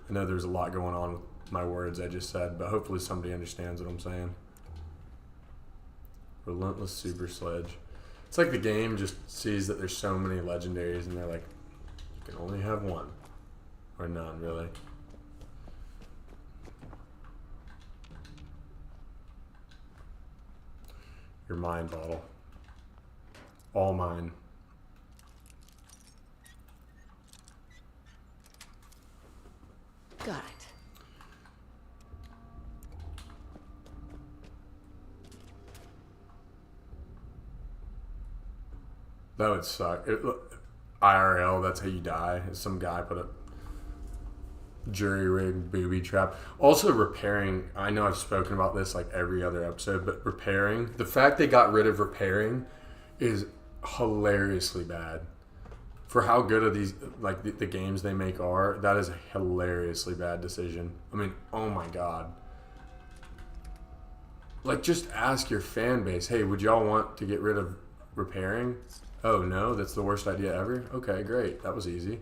I know there's a lot going on with my words I just said, but hopefully somebody understands what I'm saying. Relentless Super Sledge. It's like the game just sees that there's so many legendaries and they're like, you can only have one. Or none, really. Your mind bottle. All mine. Got it. That would suck. IRL, that's how you die. Some guy put jury rig booby trap. Also repairing, I know I've spoken about this like every other episode, but repairing, the fact they got rid of repairing is hilariously bad. For how good of these, like the games they make are, that is a hilariously bad decision. I mean, oh my god. Like, just ask your fan base, hey, would y'all want to get rid of repairing? Oh no, that's the worst idea ever? Okay, great, that was easy.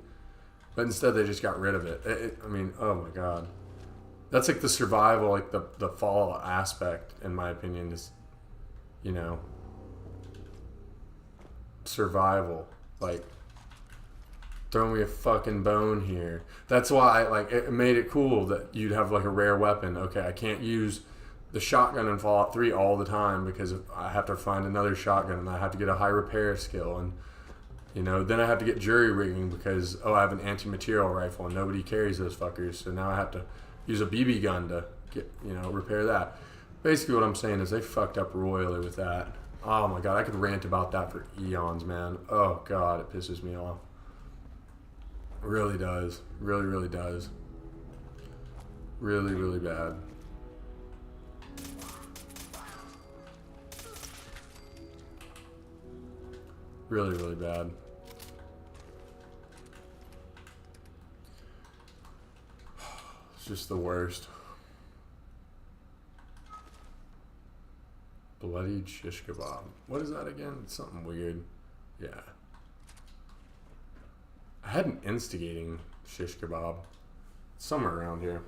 But instead they just got rid of it. I mean, oh my god. That's like the survival, like the fall aspect, in my opinion, is, you know, survival. Like, throw me a fucking bone here. That's why, like, it made it cool that you'd have like a rare weapon. Okay, I can't use the shotgun in Fallout 3 all the time because I have to find another shotgun and I have to get a high repair skill, and you know, then I have to get jury rigging because, oh, I have an anti-material rifle and nobody carries those fuckers, so now I have to use a BB gun to get, you know, repair that. Basically what I'm saying is they fucked up royally with that. Oh my god, I could rant about that for eons, man. Oh god, it pisses me off. It really does. Really, really does. Really, really bad. Really, really bad. It's just the worst. Bloodied shish kebab. What is that again? It's something weird. Yeah. I had an instigating shish kebab. Somewhere around here.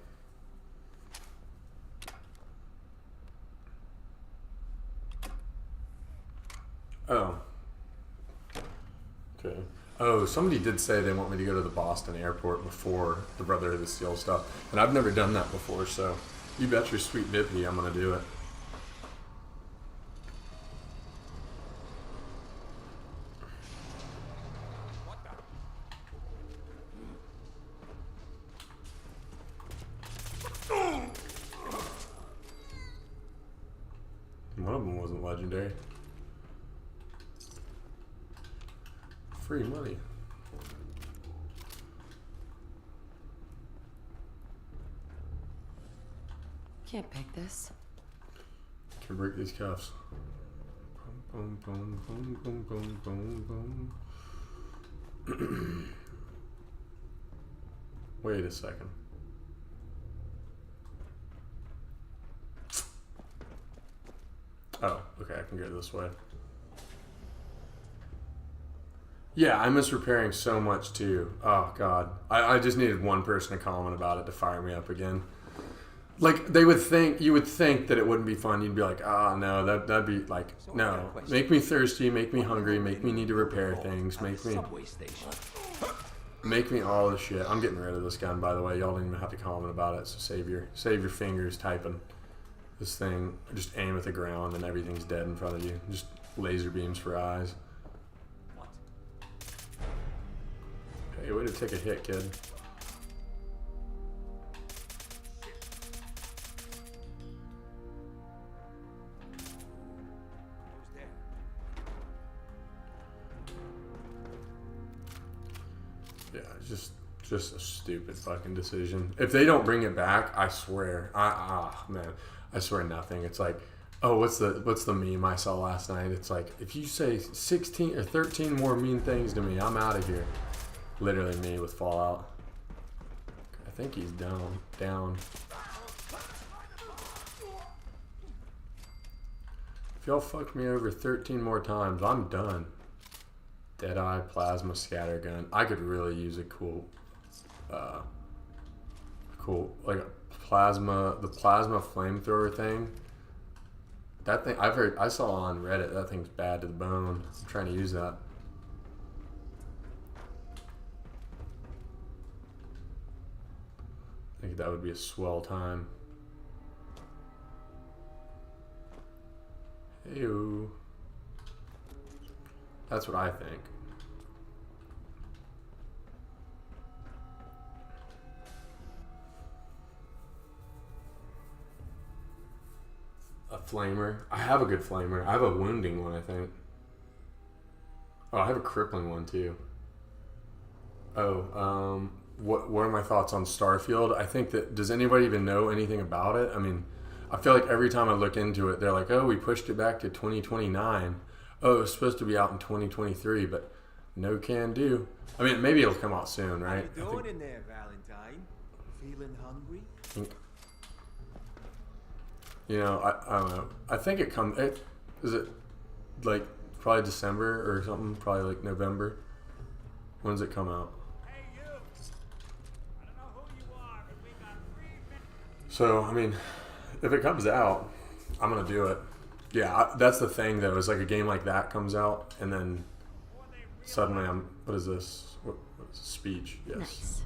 Oh. Okay. Oh, somebody did say they want me to go to the Boston airport before the Brotherhood of Steel stuff. And I've never done that before, so you bet your sweet bippy I'm going to do it. One of them wasn't legendary. Free money. Can't pick this. Can break these cuffs. Boom, boom, boom, boom, boom, boom, boom. Wait a second. Oh, okay, I can go this way. Yeah, I miss repairing so much too. Oh god, I just needed one person to comment about it to fire me up again. Like, they would think, you would think that it wouldn't be fun. You'd be like, ah, no, that'd be like, no, make me thirsty, make me hungry, make me need to repair things, make me all this shit. I'm getting rid of this gun, by the way. Y'all didn't even have to comment about it. So save your fingers typing this thing. Just aim at the ground and everything's dead in front of you. Just laser beams for eyes. Hey, way to take a hit, kid. Yeah, just a stupid fucking decision. If they don't bring it back, I swear, man, I swear nothing. It's like, oh, what's the meme I saw last night? It's like, if you say 16 or 13 more mean things to me, I'm out of here. Literally me with Fallout. I think he's down. If y'all fuck me over 13 more times, I'm done. Deadeye plasma scattergun. I could really use a cool like a the plasma flamethrower thing. That thing I saw on Reddit. That thing's bad to the bone. I'm trying to use that. I think that would be a swell time. Ew. That's what I think. A flamer. I have a good flamer. I have a wounding one, I think. Oh, I have a crippling one too. Oh, what are my thoughts on Starfield? I think that, does anybody even know anything about it? I mean, I feel like every time I look into it, they're like, oh, we pushed it back to 2029. Oh, it was supposed to be out in 2023, but no can do. I mean, maybe it'll come out soon, right? How you doing in there, Valentine? Feeling hungry? You know, I don't know. I think it comes. Is it like probably December or something? Probably like November. When does it come out? Hey, you! I don't know who you are, but we got 3 minutes. So, I mean, if it comes out, I'm gonna do it. Yeah, that's the thing though. Is like a game like that comes out, and then suddenly I'm. What is this? What is this? Speech? Yes. Nice.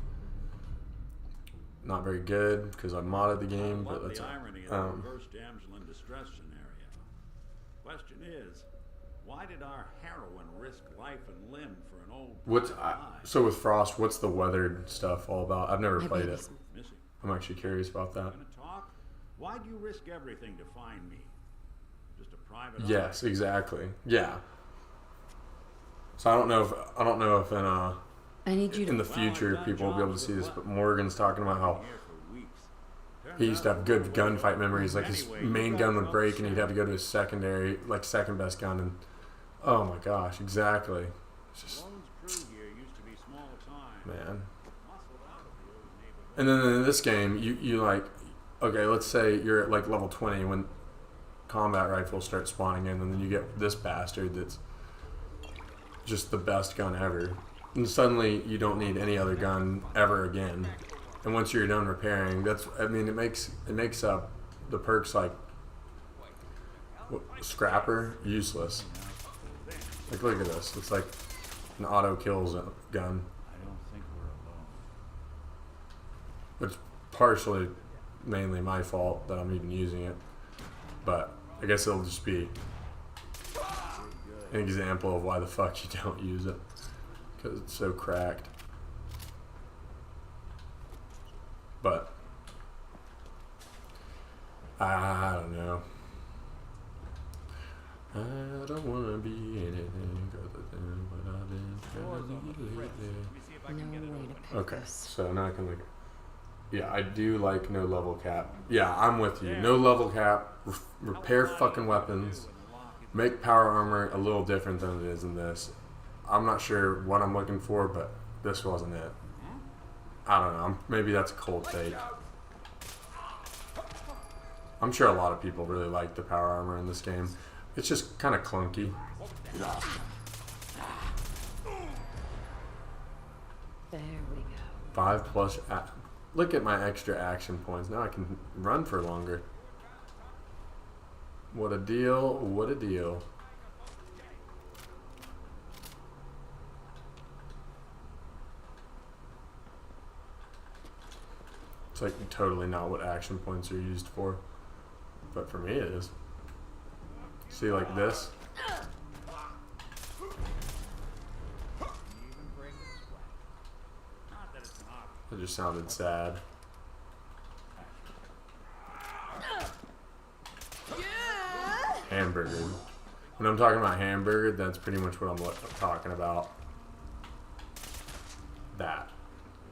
Not very good because I modded the game, I love but that's the irony of the reverse damsel in distress scenario. Question is, why did our heroine risk life and limb for an old so with Frost, what's the weathered stuff all about? I've never My played baby's- it. Missy, I'm actually curious about that. gonna talk? Why'd you risk everything to find me? Just a private Yes, exactly. Yeah. So I don't know if in I need you to. in the future people will be able to see this, but Morgan's talking about how here for weeks. he used to have good gunfight memories. Like his main gun would break, and he'd have to go to his secondary, like second best gun, and oh my gosh, exactly. It's just Lone's crew here used to be small time. man. Muscled out of the old neighborhood. And then in this game, you like, okay, let's say you're at like level 20 when combat rifles start spawning in, and then you get this bastard that's just the best gun ever. And suddenly you don't need any other gun ever again. And once you're done repairing, I mean, it makes up the perks like Scrapper useless. Like, look at this. It's like an auto kills gun. I don't think we're alone. It's partially mainly my fault that I'm even using it. But I guess it'll just be an example of why the fuck you don't use it. Because it's so cracked. But I don't know. I don't want to be anything other than what I've been trying to be lately. No way to pick Okay, this. so now I can like, yeah, I do like no level cap. Yeah, I'm with you. No level cap. Repair fucking weapons. Make power armor a little different than it is in this. I'm not sure what I'm looking for, but this wasn't it. I don't know. Maybe that's a cold take. I'm sure a lot of people really like the power armor in this game. It's just kind of clunky. There we go. 5+. Look at my extra action points. Now I can run for longer. What a deal. What a deal. It's like totally not what action points are used for. But for me it is. See, like this? That just sounded sad. Hamburger. When I'm talking about hamburger, that's pretty much what I'm talking about.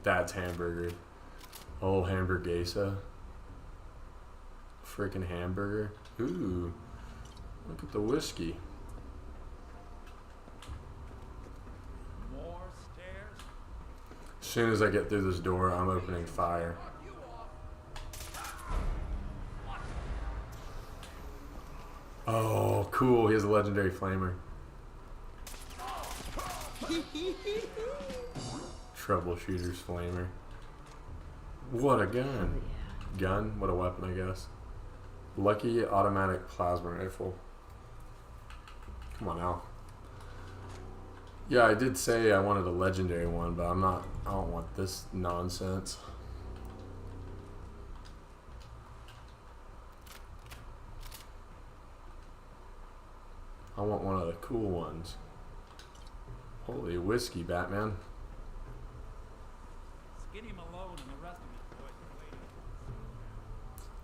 That's hamburger. Oh, hamburguesa. Freaking hamburger. Ooh. Look at the whiskey. More stairs? As soon as I get through this door, I'm opening fire. Oh, cool. He has a legendary flamer. Troubleshooter's flamer. What a gun. Gun? What a weapon, I guess. Lucky automatic plasma rifle. Come on now. Yeah, I did say I wanted a legendary one, but I don't want this nonsense. I want one of the cool ones. Holy whiskey, Batman. Skinny Malone and the rest of his boys are waiting.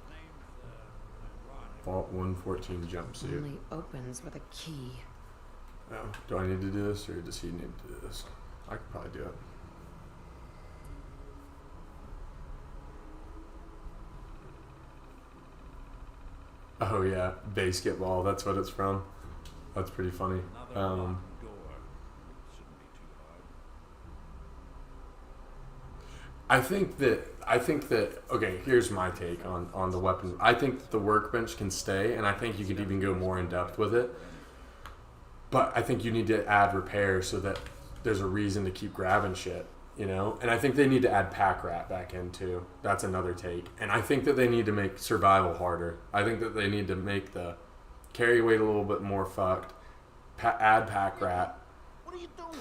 Name's, Vault 114 jumpsuit. Only opens with a key. Oh, do I need to do this, or does he need to do this? I could probably do it. Oh yeah, basketball. That's what it's from. That's pretty funny. Another locked door. Shouldn't be too hard. I think that okay, here's my take on the weapons. I think that the workbench can stay, and I think you could even go more in depth with it. But I think you need to add repair so that there's a reason to keep grabbing shit, you know? And I think they need to add pack rat back in too. That's another take. And I think that they need to make survival harder. I think that they need to make the carry weight a little bit more fucked. Add pack rat. What are you doing?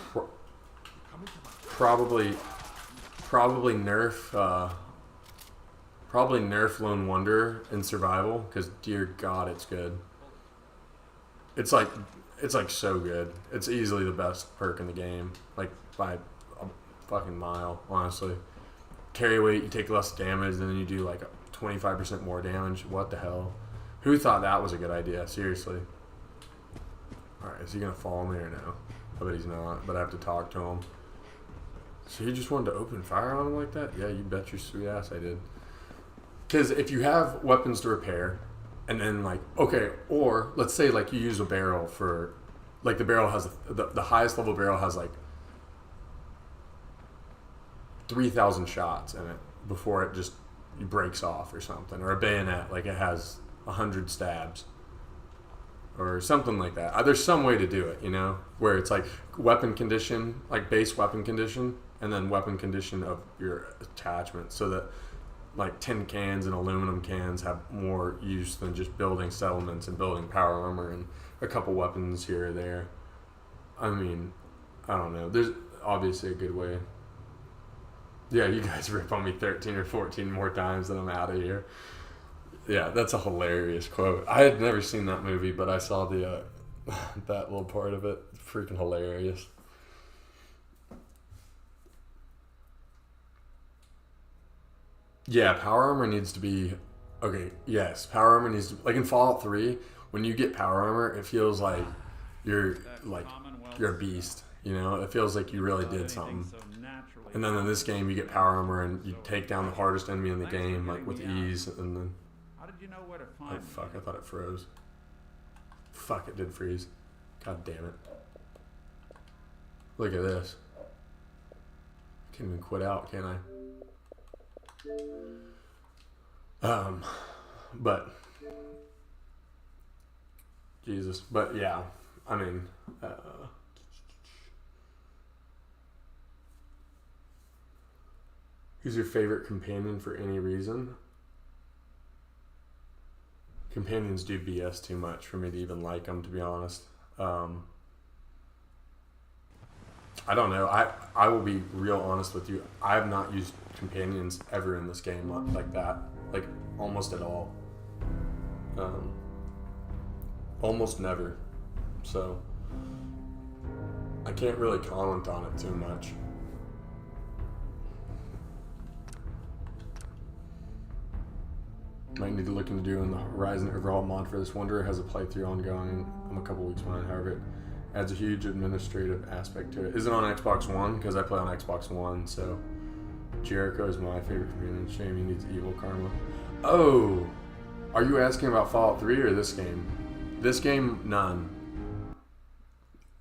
Probably nerf Lone Wonder in survival, because dear God, it's good. It's like so good. It's easily the best perk in the game, like by a fucking mile, honestly. Carry weight, you take less damage, and then you do like 25% more damage. What the hell? Who thought that was a good idea? Seriously. Alright, is he gonna follow me or no? I bet he's not, but I have to talk to him. So you just wanted to open fire on him like that? Yeah, you bet your sweet ass I did. Because if you have weapons to repair, and then like, okay, or let's say like you use a barrel for, like the barrel has, the highest level barrel has like 3,000 shots in it before it just breaks off or something. Or a bayonet, like it has 100 stabs. Or something like that. There's some way to do it, you know, where it's like weapon condition, like base weapon condition, and then weapon condition of your attachment, so that like tin cans and aluminum cans have more use than just building settlements and building power armor and a couple weapons here or there. I mean, I don't know. There's obviously a good way. Yeah, you guys rip on me 13 or 14 more times and I'm out of here. Yeah, that's a hilarious quote. I had never seen that movie, but I saw the that little part of it. Freaking hilarious. Yeah, power armor needs to be... Okay, yes, power armor needs to... Like in Fallout 3, when you get power armor, it feels like you're a beast. You know, it feels like you really did something. And then in this game, you get power armor and you take down the hardest enemy in the game, like with ease, and then... How did you know where to find Oh fuck, I thought it froze. Fuck, it did freeze. God damn it. Look at this. I can't even quit out, can I? But Jesus. But yeah, I mean, who's your favorite companion for any reason? Companions do BS too much for me to even like them, to be honest. I don't know. I will be real honest with you. I have not used companions ever in this game like that. Like, almost at all. Almost never. So, I can't really comment on it too much. Might need to look into doing the Horizon Overhaul mod for this. Wanderer has a playthrough ongoing. I'm a couple weeks behind, however, it adds a huge administrative aspect to it. Is it on Xbox One? Because I play on Xbox One, so Jericho is my favorite companion. Shame he needs evil karma. Oh! Are you asking about Fallout 3 or this game? This game, none.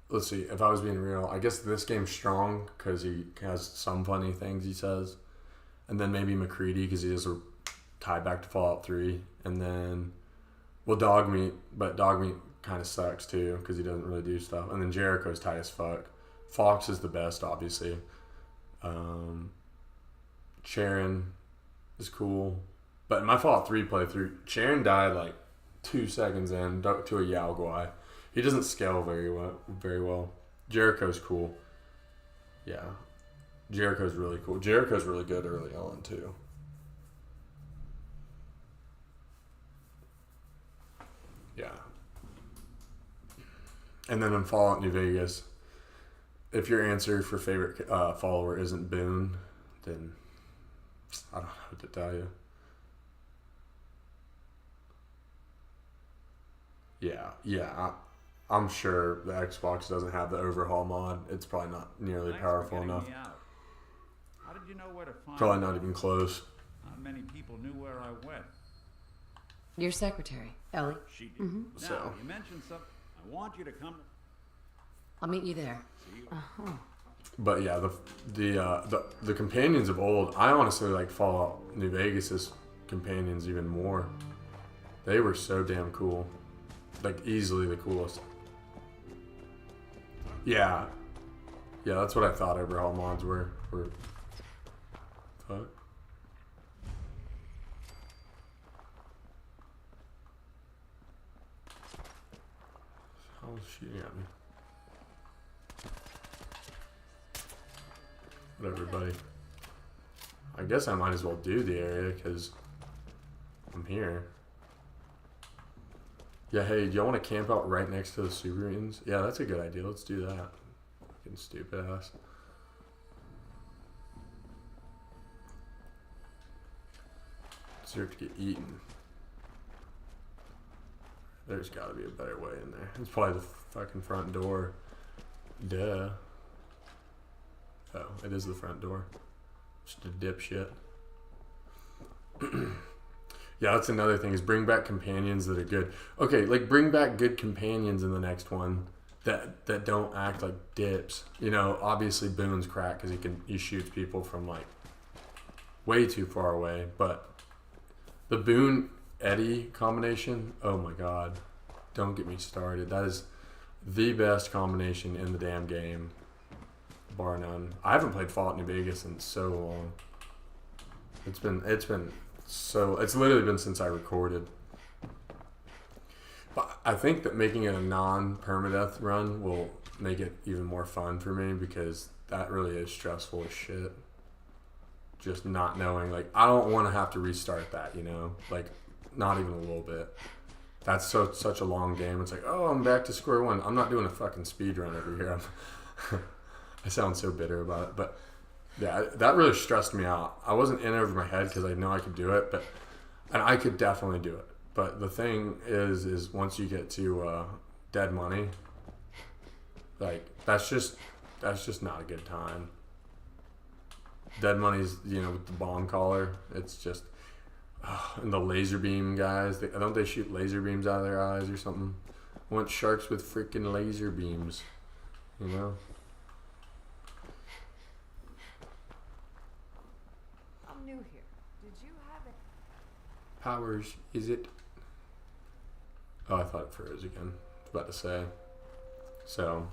Let's see, if I was being real, I guess this game's strong because he has some funny things he says. And then maybe McCready because he has a tie back to Fallout 3. And then, well, Dogmeat, but Dogmeat kind of sucks too because he doesn't really do stuff. And then Jericho's tight as fuck. Fox is the best, obviously. Sharon is cool. But in my Fallout 3 playthrough, Sharon died like 2 seconds in to a Yaoguai. He doesn't scale very well. Jericho's cool. Yeah. Jericho's really cool. Jericho's really good early on too. Yeah. And then in Fallout New Vegas, if your answer for favorite follower isn't Boone, then I don't know what to tell you. Yeah. I'm sure the Xbox doesn't have the overhaul mod. It's probably not nearly powerful enough. How did you know where to find Probably not even close. Not many people knew where I went. Your secretary, Ellie. She did. Now, So. you mentioned something. I want you to come. I'll meet you there. See you. But yeah, the companions of old, I honestly like Fallout New Vegas's companions even more. They were so damn cool. Like easily the coolest. Yeah. Yeah, that's what I thought overhaul mods were. Fuck. How's shooting at me? Whatever, buddy. I guess I might as well do the area because I'm here. Yeah, hey, do y'all want to camp out right next to the Subarans? Yeah, that's a good idea. Let's do that. Fucking stupid ass. Deserve to get eaten. There's got to be a better way in there. It's probably the fucking front door. Duh. Oh, it is the front door. Just a dipshit. Yeah, that's another thing is bring back companions that are good. Okay, like bring back good companions in the next one that don't act like dips. You know, obviously Boone's crack because he shoots people from like way too far away. But the Boone Eddie combination, oh my god, don't get me started. That is the best combination in the damn game, bar none. I haven't played Fallout New Vegas in so long. It's literally been since I recorded. But I think that making it a non-permadeath run will make it even more fun for me because that really is stressful as shit. Just not knowing, like, I don't want to have to restart that, you know? Like, not even a little bit. That's such a long game. It's like, oh, I'm back to square one. I'm not doing a fucking speed run over here. I sound so bitter about it, but yeah, that really stressed me out. I wasn't in over my head because I know I could do it, and I could definitely do it. But the thing is once you get to dead money, like that's just not a good time. Dead money's, you know, with the bomb collar, it's just, and the laser beam guys, don't they shoot laser beams out of their eyes or something? I want sharks with freaking laser beams, you know? I'm new here. Did you have it? Powers, is it? Oh, I thought it froze again. I was about to say. So,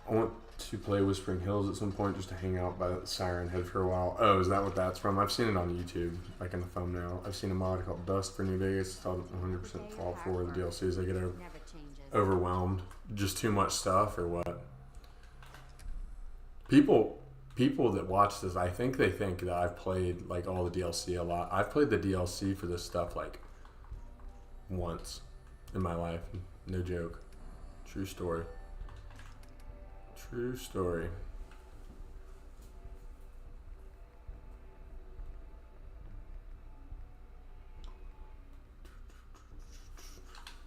I want to play Whispering Hills at some point just to hang out by the Siren Head for a while. Oh, is that what that's from? I've seen it on YouTube, like in the thumbnail. I've seen a mod called Dust for New Vegas. It's called 100% Fallout 4. The DLCs, they get overwhelmed. Just too much stuff or what? People that watch this, I think they think that I've played like all the DLC a lot. I've played the DLC for this stuff like once in my life. No joke. True story. True story.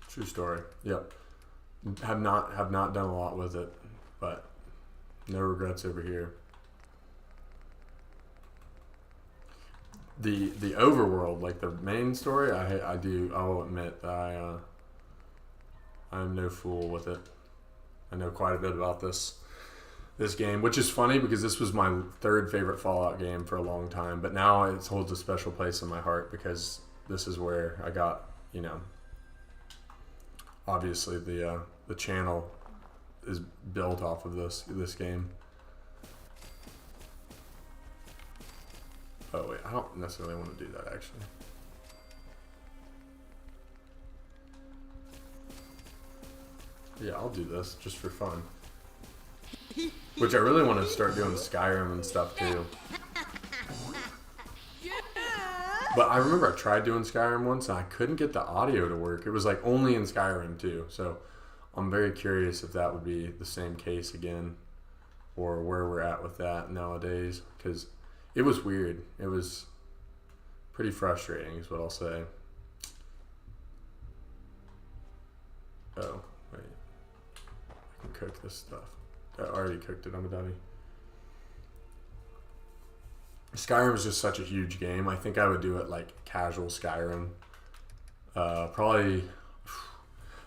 True story. Yep. Have not done a lot with it, but no regrets over here. The overworld, like the main story, I'll admit that I'm no fool with it. I know quite a bit about this game, which is funny because this was my third favorite Fallout game for a long time, but now it holds a special place in my heart because this is where I got, you know, obviously the channel is built off of this game. Oh wait, I don't necessarily want to do that actually. Yeah, I'll do this just for fun. Which I really want to start doing Skyrim and stuff too. But I remember I tried doing Skyrim once and I couldn't get the audio to work. It was like only in Skyrim too. So I'm very curious if that would be the same case again or where we're at with that nowadays. Because it was weird. It was pretty frustrating is what I'll say. Oh, wait. I can cook this stuff. I already cooked it. I'm a dummy. Skyrim is just such a huge game. I think I would do it like casual Skyrim. Probably.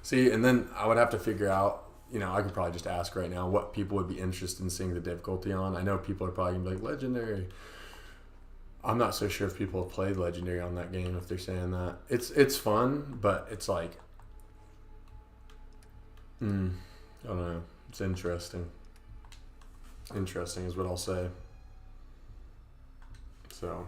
See, and then I would have to figure out, you know, I could probably just ask right now what people would be interested in seeing the difficulty on. I know people are probably going to be like, Legendary. I'm not so sure if people have played Legendary on that game if they're saying that. It's fun, but it's like, I don't know. It's interesting. Interesting is what I'll say. So.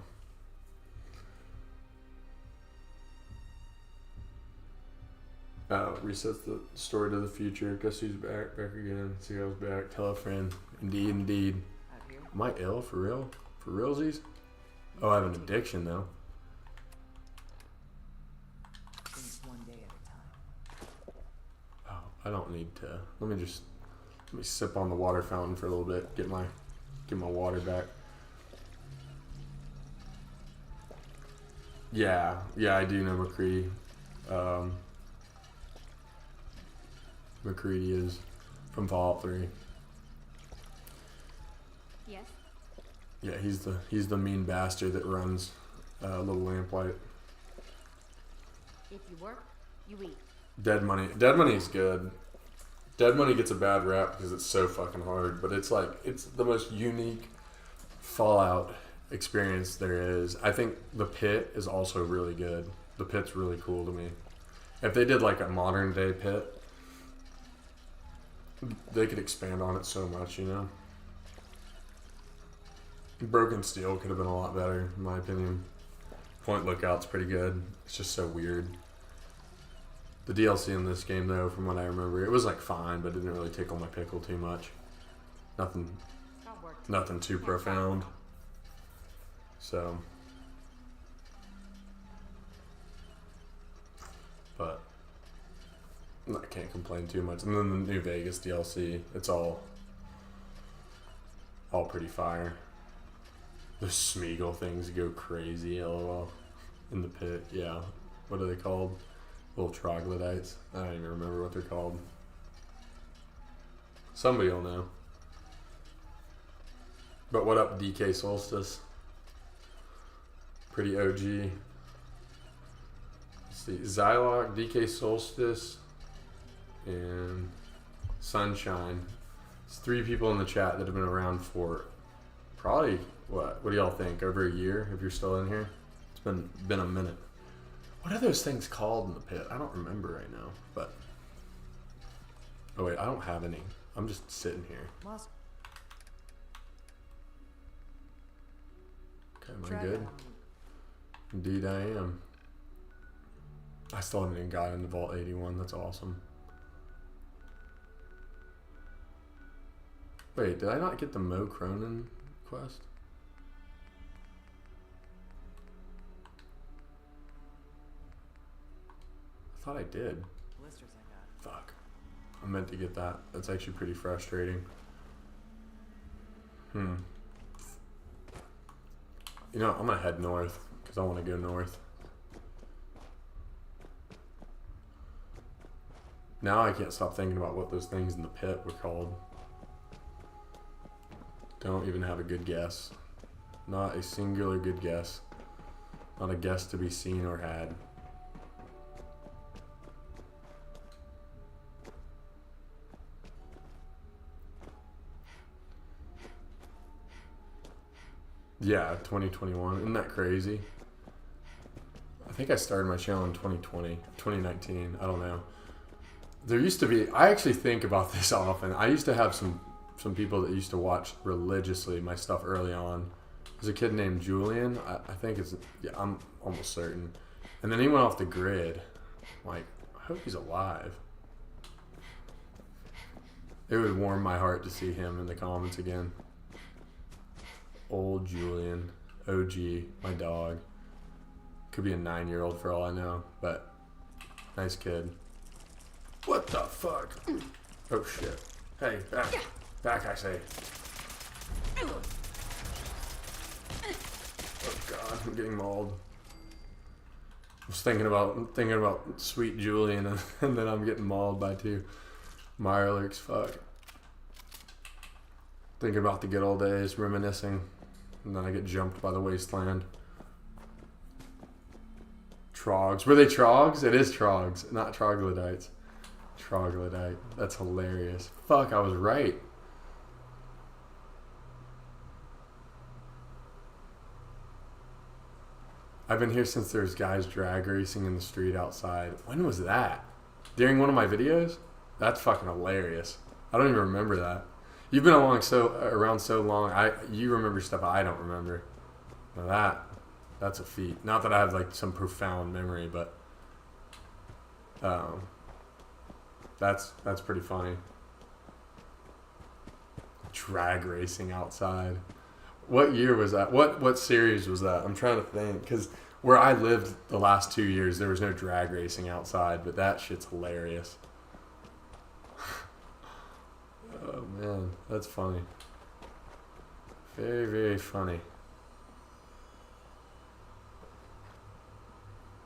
Resets the story to the future. Guess who's back again. See who's back. Tell a friend. Indeed. Am I ill? For real? For realsies? Oh, I have an addiction though. One day at a time. Oh, I don't need to. Let me sip on the water fountain for a little bit. Get my water back. Yeah, I do know McCready. McCready is from Fallout 3. Yes? Yeah, he's the mean bastard that runs Little Lamplight. If you work, you eat. Dead Money is good. Dead Money gets a bad rap because it's so fucking hard, but it's like, it's the most unique Fallout experience there is. I think the Pit is also really good. The Pit's really cool to me. If they did like a modern day Pit, they could expand on it so much, you know? Broken Steel could have been a lot better, in my opinion. Point Lookout's pretty good. It's just so weird. The DLC in this game, though, from what I remember, it was like fine, but it didn't really tickle my pickle too much. Nothing too profound. So, but I can't complain too much. And then the New Vegas DLC, it's all pretty fire. The Smeagol things go crazy, lol. In the Pit, yeah. What are they called? Little troglodytes. I don't even remember what they're called. Somebody will know. But what up, DK Solstice? Pretty OG. Let's see. Zylock, DK Solstice, and Sunshine. It's 3 people in the chat that have been around for probably, what do y'all think? Over a year, if you're still in here? It's been a minute. What are those things called in the Pit? I don't remember right now, but... Oh wait, I don't have any. I'm just sitting here. Okay, am I good? Indeed I am. I still haven't even got into Vault 81. That's awesome. Wait, did I not get the Mo Cronin quest? I thought I did. Blisters I got. Fuck. I meant to get that. That's actually pretty frustrating. You know, I'm gonna head north because I want to go north. Now I can't stop thinking about what those things in the Pit were called. Don't even have a good guess. Not a singular good guess. Not a guess to be seen or had. Yeah, 2021. Isn't that crazy? I think I started my channel in 2020, 2019. I don't know. There used to be, I actually think about this often. I used to have some people that used to watch religiously my stuff early on. There's a kid named Julian. I think it's, yeah, I'm almost certain. And then he went off the grid. Like, I hope he's alive. It would warm my heart to see him in the comments again. Old Julian, OG, my dog. Could be a 9-year-old for all I know, but nice kid. What the fuck? Oh shit. Hey, back. Back, I say. Oh god, I'm getting mauled. I was thinking about sweet Julian and then I'm getting mauled by 2 Mirelurks, fuck. Thinking about the good old days, reminiscing. And then I get jumped by the wasteland. Trogs. Were they trogs? It is trogs, not troglodytes. Troglodyte. That's hilarious. Fuck, I was right. I've been here since there's guys drag racing in the street outside. When was that? During one of my videos? That's fucking hilarious. I don't even remember that. You've been around so long. You remember stuff I don't remember. Now that's a feat. Not that I have like some profound memory, but that's pretty funny. Drag racing outside. What year was that? What series was that? I'm trying to think, because where I lived the last 2 years, there was no drag racing outside, but that shit's hilarious. Oh man, that's funny. Very, very funny.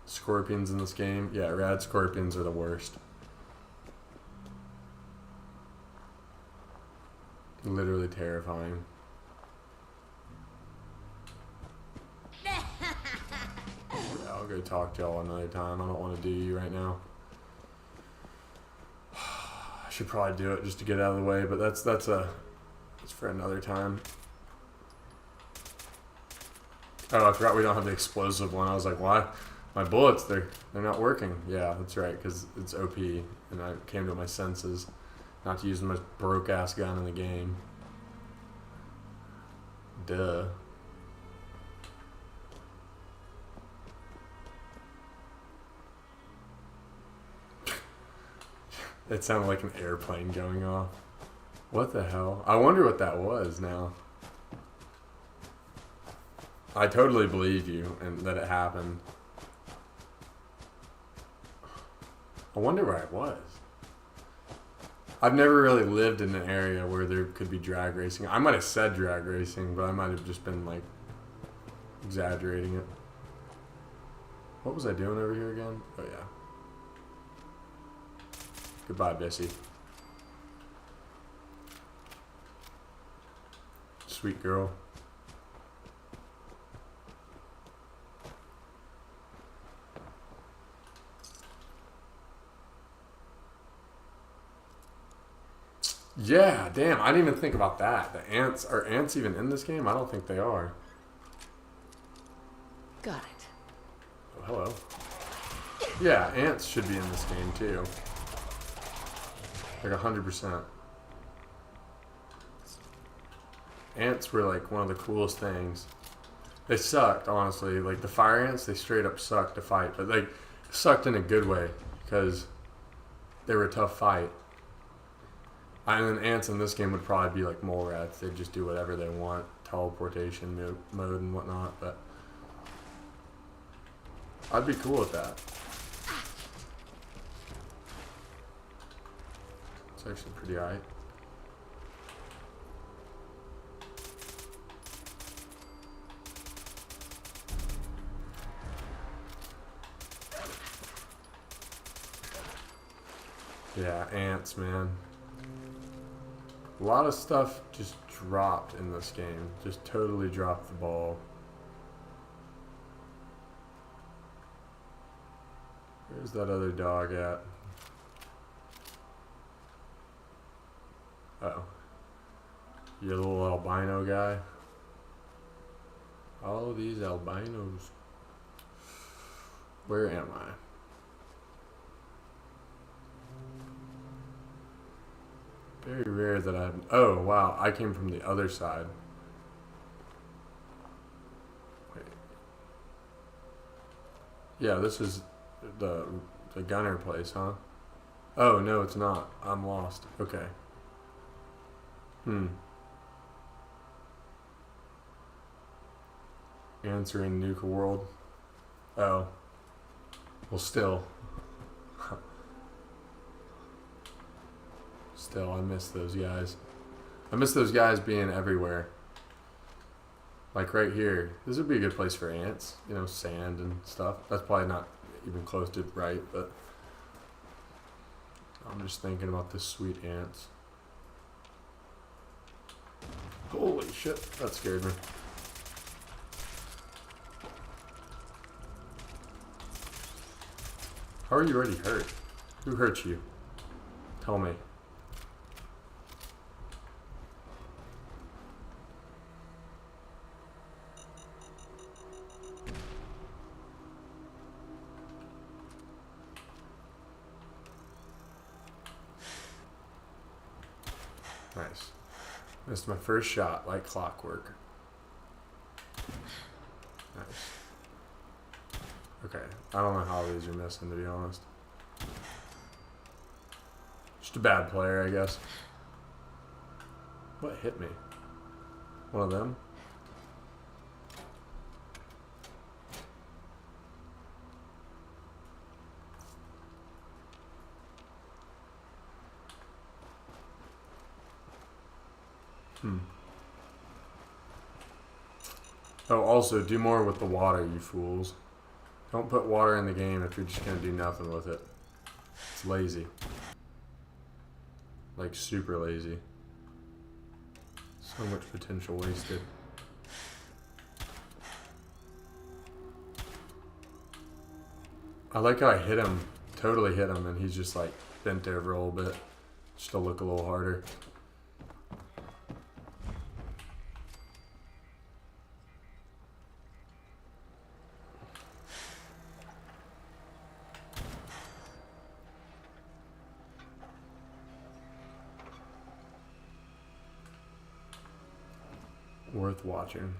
Scorpions in this game? Yeah, rad scorpions are the worst. Literally terrifying. I'll go talk to y'all another time. I don't want to do you right now. I should probably do it just to get out of the way, but that's for another time. Oh, I forgot we don't have the explosive one. I was like, why? My bullets, they're not working. Yeah, that's right, because it's OP, and I came to my senses not to use the most broke-ass gun in the game. Duh. It sounded like an airplane going off. What the hell? I wonder what that was now. I totally believe you and that it happened. I wonder where I was. I've never really lived in an area where there could be drag racing. I might have said drag racing, but I might have just been like exaggerating it. What was I doing over here again? Oh yeah. Goodbye, Bessie. Sweet girl. Yeah, damn, I didn't even think about that. The ants, are ants even in this game? I don't think they are. Got it. Oh, hello. Yeah, ants should be in this game too. Like 100%. Ants were like one of the coolest things. They sucked, honestly. Like the fire ants, they straight up sucked to fight. But like, sucked in a good way. Because they were a tough fight. And then ants in this game would probably be like mole rats. They'd just do whatever they want. Teleportation mode and whatnot. But I'd be cool with that. It's actually pretty alright. Yeah, ants, man. A lot of stuff just dropped in this game. Just totally dropped the ball. Where's that other dog at? Uh-oh. You little albino guy? All these albinos. Where am I? Very rare that I... Oh, wow. I came from the other side. Wait. Yeah, this is the gunner place, huh? Oh, no, it's not. I'm lost. Okay. Answering Nuka World. Oh. Well, still. Still, I miss those guys. I miss those guys being everywhere. Like right here. This would be a good place for ants. You know, sand and stuff. That's probably not even close to right, but I'm just thinking about the sweet ants. Holy shit, that scared me. How are you already hurt? Who hurt you? Tell me. Nice. Missed my first shot like clockwork. Nice. Okay, I don't know how these are missing, to be honest. Just a bad player, I guess. What hit me? One of them? Oh, also, do more with the water, you fools. Don't put water in the game if you're just gonna do nothing with it. It's lazy. Like, super lazy. So much potential wasted. I like how I hit him, totally hit him, and he's just like bent over a little bit, just to look a little harder. Worth watching.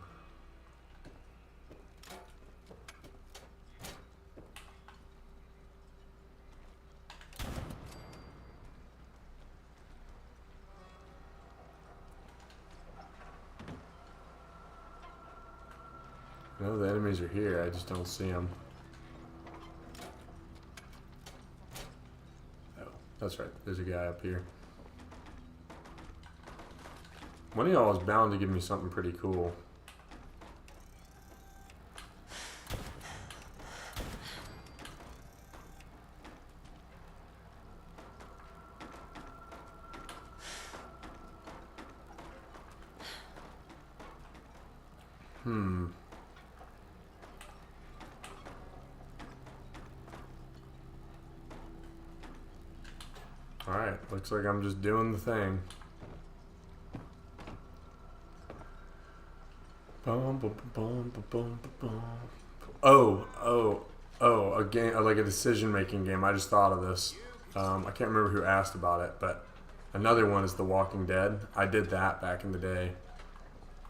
No, the enemies are here. I just don't see them. Oh, that's right. There's a guy up here. One of y'all is bound to give me something pretty cool. Alright, looks like I'm just doing the thing. Oh, a game, like a decision-making game. I just thought of this. I can't remember who asked about it, but another one is The Walking Dead. I did that back in the day.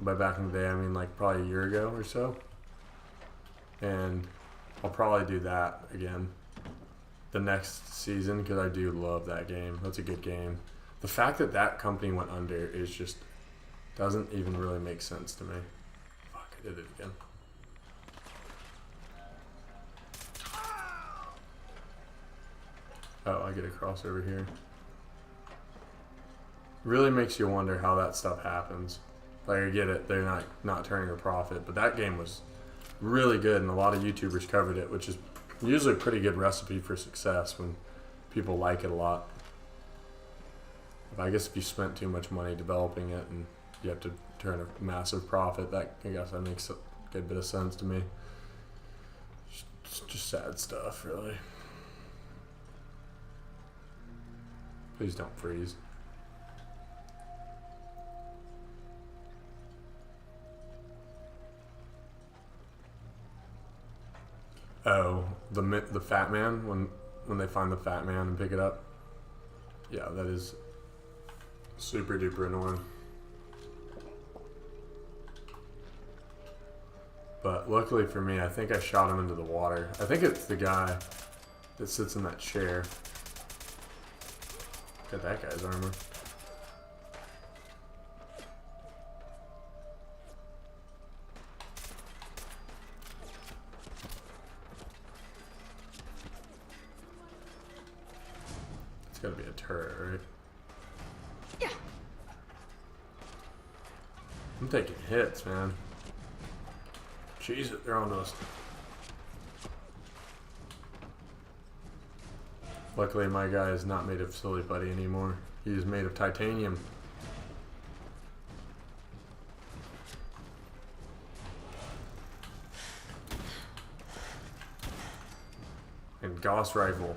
By back in the day, I mean like probably a year ago or so. And I'll probably do that again the next season because I do love that game. That's a good game. The fact that that company went under is just doesn't even really make sense to me. Fuck, I did it again. Oh, I get a crossover here. Really makes you wonder how that stuff happens. Like, I get it, they're not turning a profit, but that game was really good and a lot of YouTubers covered it, which is usually a pretty good recipe for success when people like it a lot. But I guess if you spent too much money developing it and you have to turn a massive profit, that I guess that makes a good bit of sense to me. Just sad stuff, really. Please don't freeze. Oh, the fat man, when they find the fat man and pick it up. Yeah, that is super duper annoying. But luckily for me, I think I shot him into the water. I think it's the guy that sits in that chair. Look at that guy's armor. It's gotta be a turret, right? Yeah. I'm taking hits, man. Jeez, they're onto us. Luckily, my guy is not made of silly putty anymore. He is made of titanium. And Gauss rifle.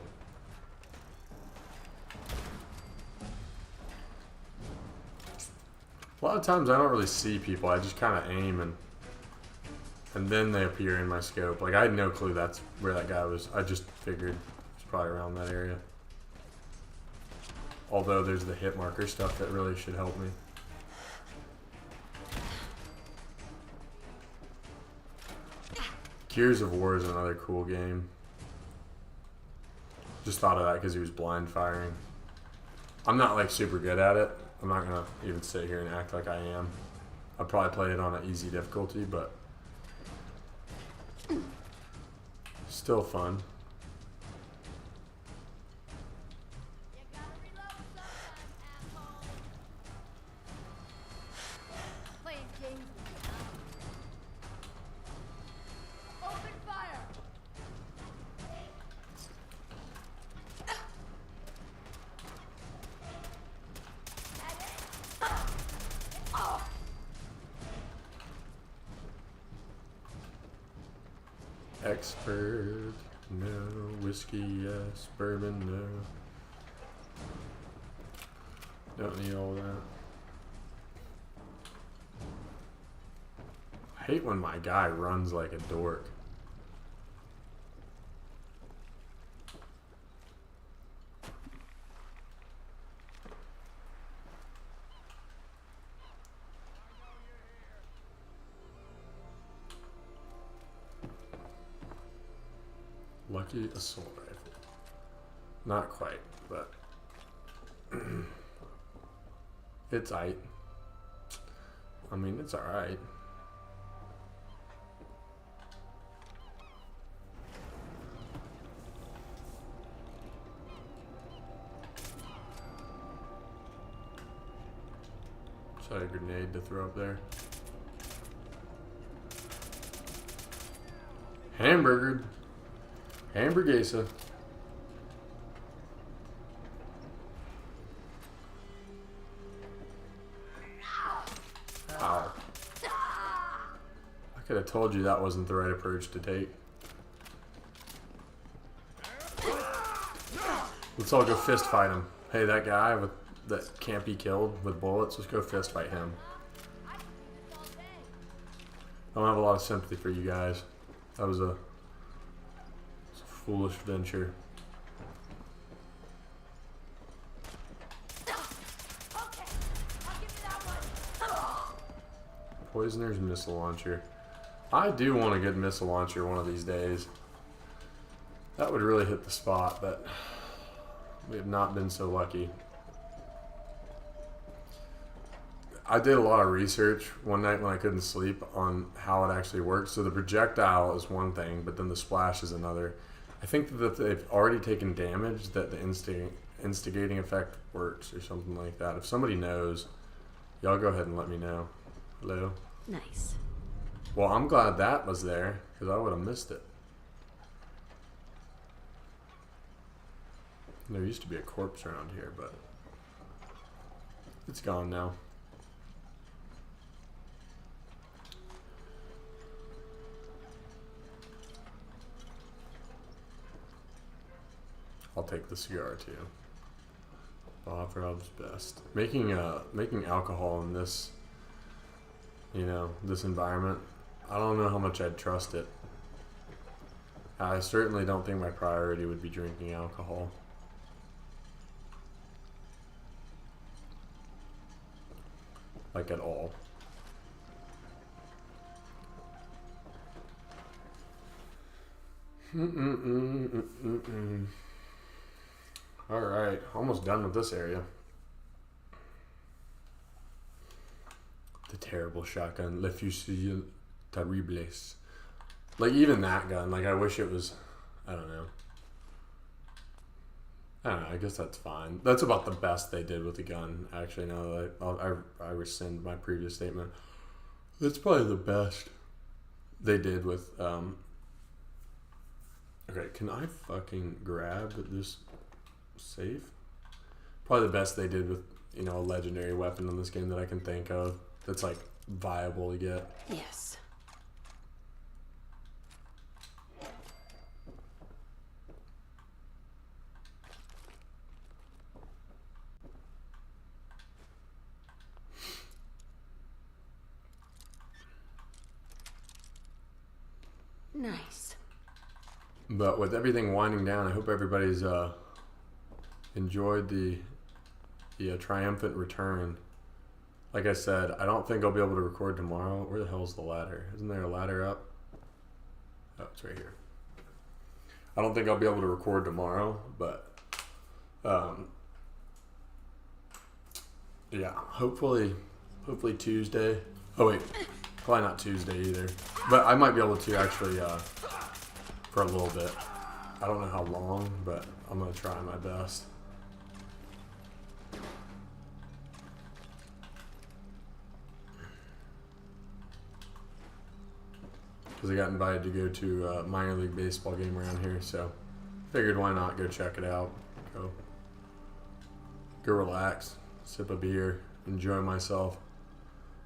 A lot of times I don't really see people. I just kind of aim and then they appear in my scope. Like I had no clue that's where that guy was. I just figured it's probably around that area. Although there's the hit marker stuff that really should help me. Gears of War is another cool game. Just thought of that because he was blind firing. I'm not like super good at it. I'm not gonna even sit here and act like I am. I'll probably play it on an easy difficulty, but still fun. Expert, no. Whiskey, yes. Bourbon, no. Don't need all that. I hate when my guy runs like a dork. Lucky assault rifle. Not quite, but it's aight. I mean, it's alright. So I had a grenade to throw up there. Hamburgered. Hamburguesa. Ow. I could have told you that wasn't the right approach to take. Let's all go fist fight him. Hey, that guy that can't be killed with bullets, let's go fist fight him. I don't have a lot of sympathy for you guys. That was a foolish venture. Poisoner's missile launcher. I do want a good missile launcher one of these days. That would really hit the spot, but we have not been so lucky. I did a lot of research one night when I couldn't sleep on how it actually works. So the projectile is one thing, but then the splash is another. I think that they've already taken damage, that the instigating effect works or something like that. If somebody knows, y'all go ahead and let me know. Hello? Nice. Well, I'm glad that was there, because I would have missed it. There used to be a corpse around here, but it's gone now. I'll take the cigar too. Bob Rob's best. Making alcohol in this, this environment, I don't know how much I'd trust it. I certainly don't think my priority would be drinking alcohol. Like at all. Alright, almost done with this area. The terrible shotgun, Le Fusil Terribles. Like, even that gun, like, I wish it was, I don't know, I guess that's fine. That's about the best they did with the gun, actually, now that I rescind my previous statement. That's probably the best they did with, okay, can I fucking grab this safe? Probably the best they did with, a legendary weapon in this game that I can think of that's, like, viable to get. Yes. Nice. But with everything winding down, I hope everybody's enjoyed the triumphant return. Like I said, I don't think I'll be able to record tomorrow. Where the hell's the ladder? Isn't there a ladder up? Oh, it's right here. I don't think I'll be able to record tomorrow, but yeah, hopefully Tuesday. Oh wait, probably not Tuesday either. But I might be able to actually for a little bit. I don't know how long, but I'm gonna try my best. Because I got invited to go to a minor league baseball game around here, so figured why not go check it out. Go relax, sip a beer, enjoy myself.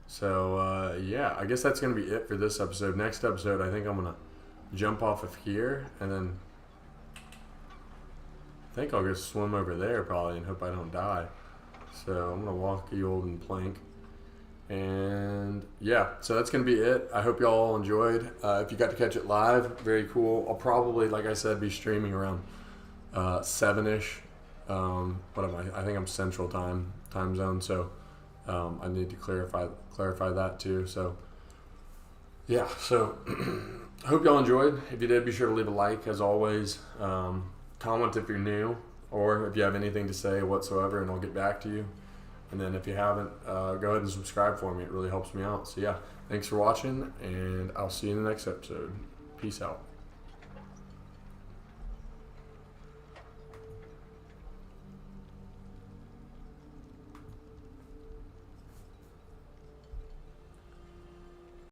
So yeah, I guess that's gonna be it for this episode. Next episode, I think I'm gonna jump off of here and then I think I'll go swim over there probably and hope I don't die. So I'm gonna walk the olden plank. And yeah, so that's going to be it. I hope y'all all enjoyed. If you got to catch it live, very cool. I'll probably, like I said, be streaming around 7-ish. What am I? I think I'm Central time zone, so I need to clarify that too. So yeah, so I hope y'all enjoyed. If you did, be sure to leave a like as always. Comment if you're new or if you have anything to say whatsoever, and I'll get back to you. And then if you haven't, go ahead and subscribe for me. It really helps me out. So yeah, thanks for watching, and I'll see you in the next episode. Peace out.